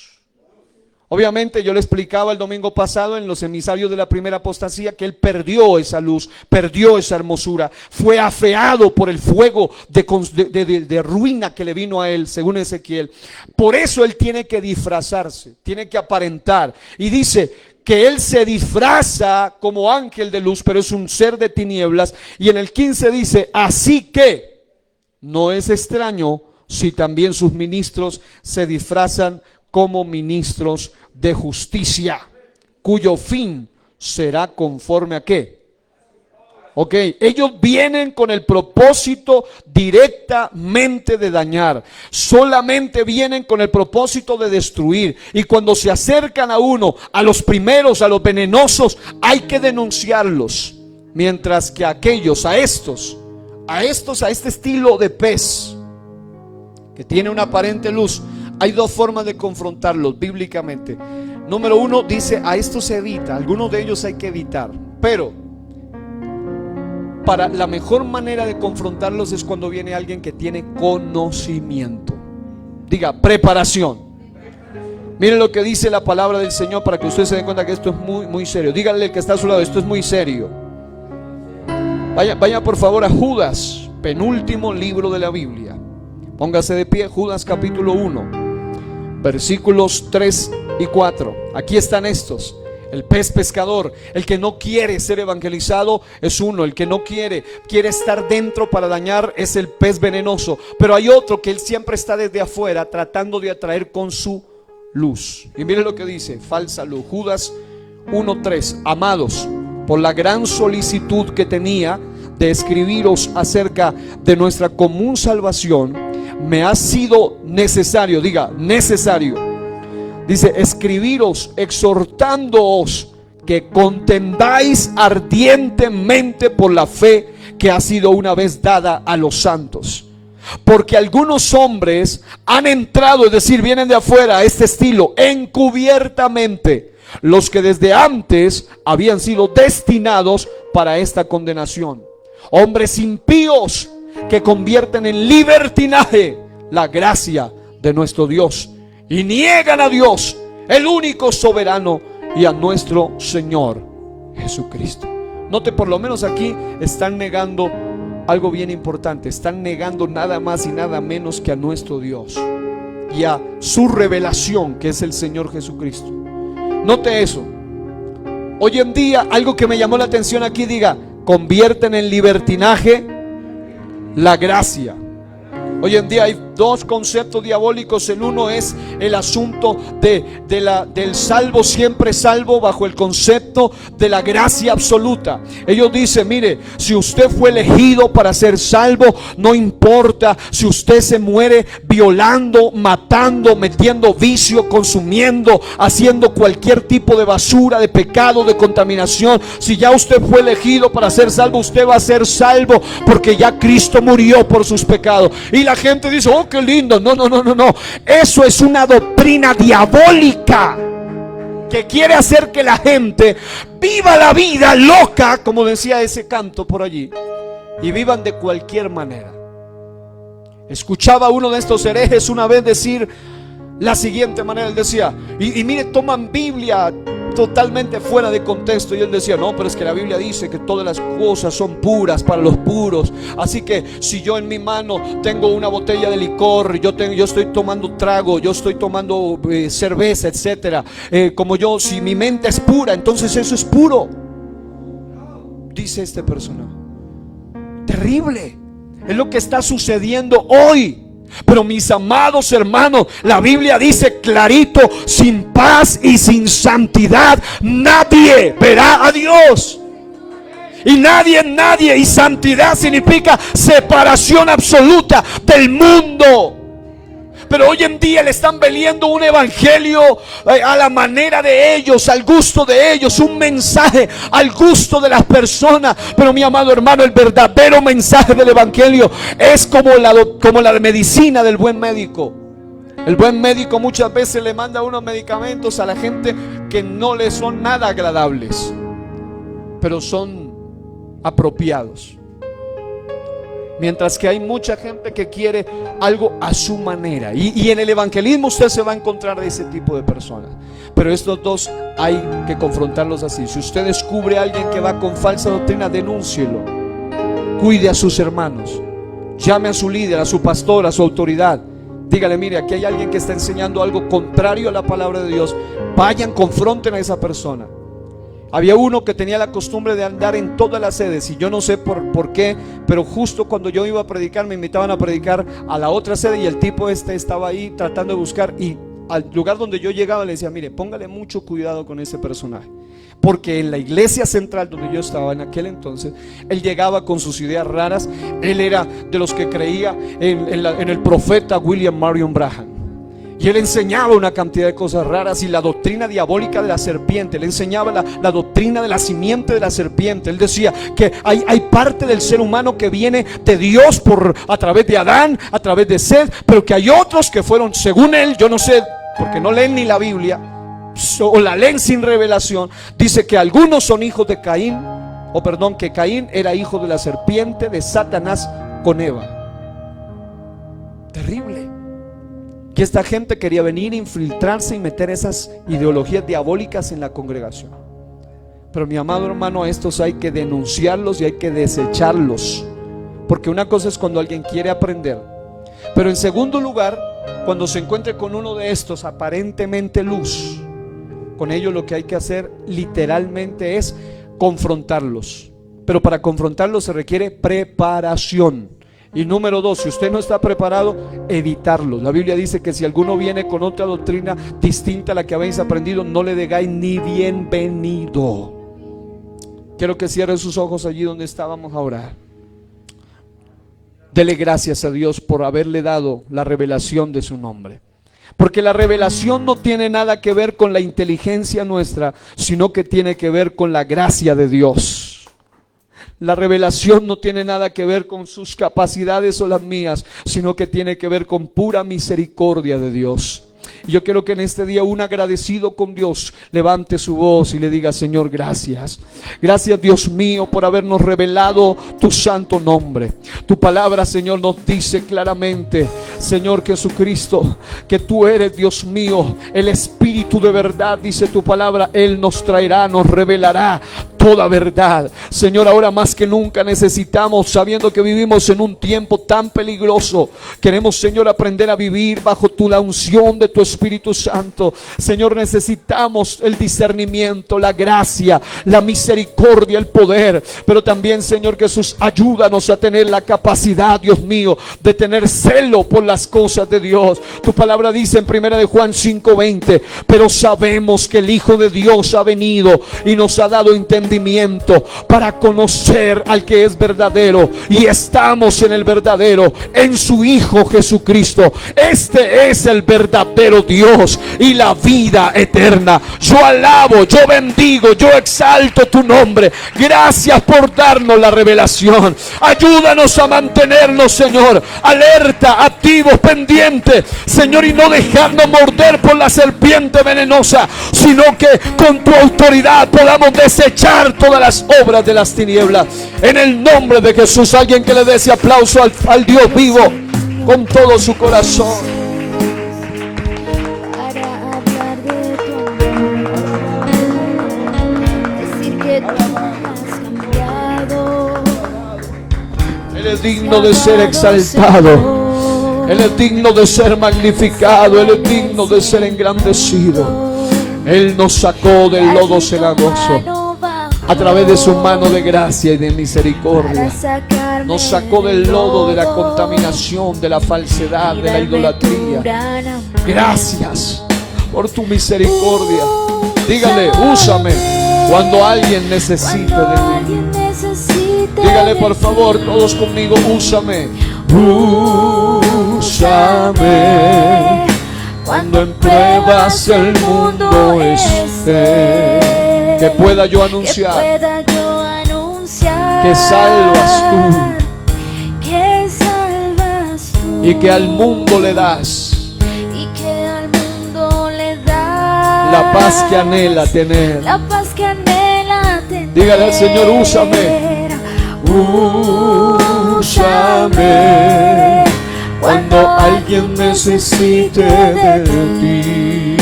Obviamente yo le explicaba el domingo pasado en los emisarios de la primera apostasía que él perdió esa luz, perdió esa hermosura, fue afeado por el fuego de ruina que le vino a él, según Ezequiel. Por eso él tiene que disfrazarse, tiene que aparentar. Y dice que él se disfraza como ángel de luz, pero es un ser de tinieblas. Y en el 15 dice, así que no es extraño si también sus ministros se disfrazan como ministros de justicia, cuyo fin será conforme a qué. Ok, ellos vienen con el propósito directamente de dañar, solamente vienen con el propósito de destruir. Y cuando se acercan a uno, a los primeros, a los venenosos, hay que denunciarlos. Mientras que a aquellos, a este estilo de pez que tiene una aparente luz, hay dos formas de confrontarlos bíblicamente. Número uno, dice, a esto se evita, algunos de ellos hay que evitar. Pero para la mejor manera de confrontarlos es cuando viene alguien que tiene conocimiento. Diga, preparación. Miren lo que dice la palabra del Señor para que ustedes se den cuenta que esto es muy, muy serio. Díganle al que está a su lado, esto es muy serio. Vaya por favor a Judas, penúltimo libro de la Biblia. Póngase de pie, Judas capítulo 1. Versículos 3 y 4. Aquí están estos. El pez pescador, el que no quiere ser evangelizado es uno. El que no quiere estar dentro para dañar es el pez venenoso. Pero hay otro que él siempre está desde afuera tratando de atraer con su luz. Y mire lo que dice, falsa luz. Judas 1:3. Amados, por la gran solicitud que tenía de escribiros acerca de nuestra común salvación, me ha sido necesario, diga, necesario, dice, escribiros exhortándoos que contendáis ardientemente por la fe que ha sido una vez dada a los santos. Porque algunos hombres han entrado, es decir, vienen de afuera a este estilo, encubiertamente, los que desde antes habían sido destinados para esta condenación. Hombres impíos que convierten en libertinaje la gracia de nuestro Dios y niegan a Dios, el único soberano, y a nuestro Señor Jesucristo. Note, por lo menos aquí están negando algo bien importante. Están negando nada más y nada menos que a nuestro Dios y a su revelación, que es el Señor Jesucristo. Note eso. Hoy en día, algo que me llamó la atención aquí, diga, convierten en libertinaje la gracia. Hoy en día hay dos conceptos diabólicos. El uno es el asunto del salvo, siempre salvo, bajo el concepto de la gracia absoluta. Ellos dicen, mire, si usted fue elegido para ser salvo, no importa si usted se muere violando, matando, metiendo vicio, consumiendo, haciendo cualquier tipo de basura, de pecado, de contaminación. Si ya usted fue elegido para ser salvo, usted va a ser salvo porque ya Cristo murió por sus pecados. Y la gente dice, oh, qué lindo. No. Eso es una doctrina diabólica que quiere hacer que la gente viva la vida loca, como decía ese canto por allí, y vivan de cualquier manera. Escuchaba a uno de estos herejes una vez decir la siguiente manera. Él decía, y mire, toman Biblia totalmente fuera de contexto. Y él decía, no, pero es que la Biblia dice que todas las cosas son puras para los puros. Así que si yo en mi mano tengo una botella de licor, yo estoy tomando trago, yo estoy tomando cerveza, etcétera, si mi mente es pura, entonces eso es puro. Dice este personaje. Terrible. Es lo que está sucediendo hoy. Pero mis amados hermanos, la Biblia dice clarito: sin paz y sin santidad nadie verá a Dios. Y nadie, y santidad significa separación absoluta del mundo. Pero hoy en día le están vendiendo un evangelio a la manera de ellos, al gusto de ellos, un mensaje al gusto de las personas. Pero mi amado hermano, el verdadero mensaje del evangelio es como la medicina del buen médico. El buen médico muchas veces le manda unos medicamentos a la gente que no le son nada agradables, pero son apropiados. Mientras que hay mucha gente que quiere algo a su manera. Y en el evangelismo usted se va a encontrar de ese tipo de personas. Pero estos dos hay que confrontarlos así. Si usted descubre a alguien que va con falsa doctrina, denúncielo. Cuide a sus hermanos. Llame a su líder, a su pastor, a su autoridad. Dígale, mire, aquí hay alguien que está enseñando algo contrario a la palabra de Dios. Vayan, confronten a esa persona. Había uno que tenía la costumbre de andar en todas las sedes, y yo no sé por qué, pero justo cuando yo iba a predicar me invitaban a predicar a la otra sede, y el tipo estaba ahí tratando de buscar, y al lugar donde yo llegaba le decía, mire, póngale mucho cuidado con ese personaje, porque en la iglesia central donde yo estaba en aquel entonces, él llegaba con sus ideas raras. Él era de los que creía en el profeta William Marion Branham. Y él enseñaba una cantidad de cosas raras, y la doctrina diabólica de la serpiente. Él enseñaba la doctrina de la simiente de la serpiente. Él decía que hay parte del ser humano que viene de Dios a través de Adán, a través de Seth, pero que hay otros que fueron, según él, yo no sé, porque no leen ni la Biblia, o la leen sin revelación. Dice que algunos son hijos de Caín, que Caín era hijo de la serpiente, de Satanás con Eva. Terrible. Que esta gente quería venir, infiltrarse y meter esas ideologías diabólicas en la congregación. Pero mi amado hermano, a estos hay que denunciarlos y hay que desecharlos. Porque una cosa es cuando alguien quiere aprender, pero en segundo lugar, cuando se encuentre con uno de estos aparentemente luz, con ellos lo que hay que hacer literalmente es confrontarlos. Pero para confrontarlos se requiere preparación. Y número dos, si usted no está preparado, evitarlo. La Biblia dice que si alguno viene con otra doctrina distinta a la que habéis aprendido, no le digáis ni bienvenido. Quiero que cierre sus ojos allí donde estábamos a orar. Dele gracias a Dios por haberle dado la revelación de su nombre. Porque la revelación no tiene nada que ver con la inteligencia nuestra, sino que tiene que ver con la gracia de Dios. La revelación no tiene nada que ver con sus capacidades o las mías, sino que tiene que ver con pura misericordia de Dios. Y yo quiero que en este día un agradecido con Dios levante su voz y le diga: Señor, gracias. Gracias, Dios mío, por habernos revelado tu santo nombre. Tu palabra, Señor, nos dice claramente, Señor Jesucristo, que tú eres, Dios mío, el Espíritu de verdad. Dice tu palabra, Él nos traerá, nos revelará toda verdad. Señor, ahora más que nunca necesitamos, sabiendo que vivimos en un tiempo tan peligroso, queremos, Señor, aprender a vivir bajo la unción de tu Espíritu Santo. Señor, necesitamos el discernimiento, la gracia, la misericordia, el poder. Pero también, Señor Jesús, ayúdanos a tener la capacidad, Dios mío, de tener celo por las cosas de Dios. Tu palabra dice en 1 de Juan 5:20: pero sabemos que el Hijo de Dios ha venido y nos ha dado entendimiento para conocer al que es verdadero, y estamos en el verdadero, en su Hijo Jesucristo. Este es el verdadero Dios y la vida eterna. Yo alabo, yo bendigo, yo exalto tu nombre. Gracias por darnos la revelación. Ayúdanos a mantenernos, Señor, alerta, activos, pendientes, Señor, y no dejarnos morder por la serpiente venenosa, sino que con tu autoridad podamos desechar todas las obras de las tinieblas. En el nombre de Jesús. Alguien que le dé ese aplauso al Dios vivo. con todo su corazón. Para hablar de tu amor, decir que tú me has cambiado. Él es digno de ser exaltado. Él es digno de ser magnificado. Él es digno de ser engrandecido. Él nos sacó del lodo cenagoso a través de su mano de gracia y de misericordia. Nos sacó del lodo de la contaminación, de la falsedad, de la idolatría. Gracias por tu misericordia. Dígale, úsame cuando alguien necesite de ti. Dígale por favor, todos conmigo, úsame. Úsame cuando en pruebas el mundo esté. Que pueda yo anunciar que salvas tú y que al mundo le das la paz que anhela tener. Dígale al Señor, úsame. Úsame cuando alguien necesite de ti.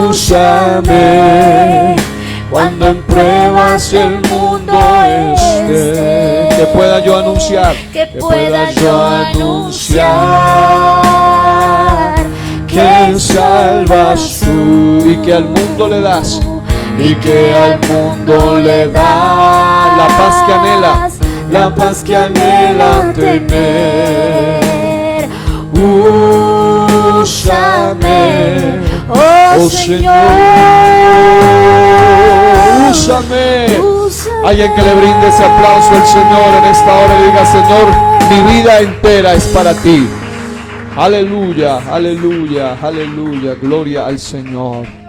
Úsame cuando en pruebas el mundo esté. Que pueda yo anunciar, que pueda yo anunciar que salvas tú y que al mundo le das. Y que al mundo le da la paz que anhela, la paz que anhela tener. Úsame, oh Señor, úsame. Alguien que le brinde ese aplauso al Señor en esta hora y diga, Señor, mi vida entera es para ti. Aleluya, aleluya, aleluya, gloria al Señor.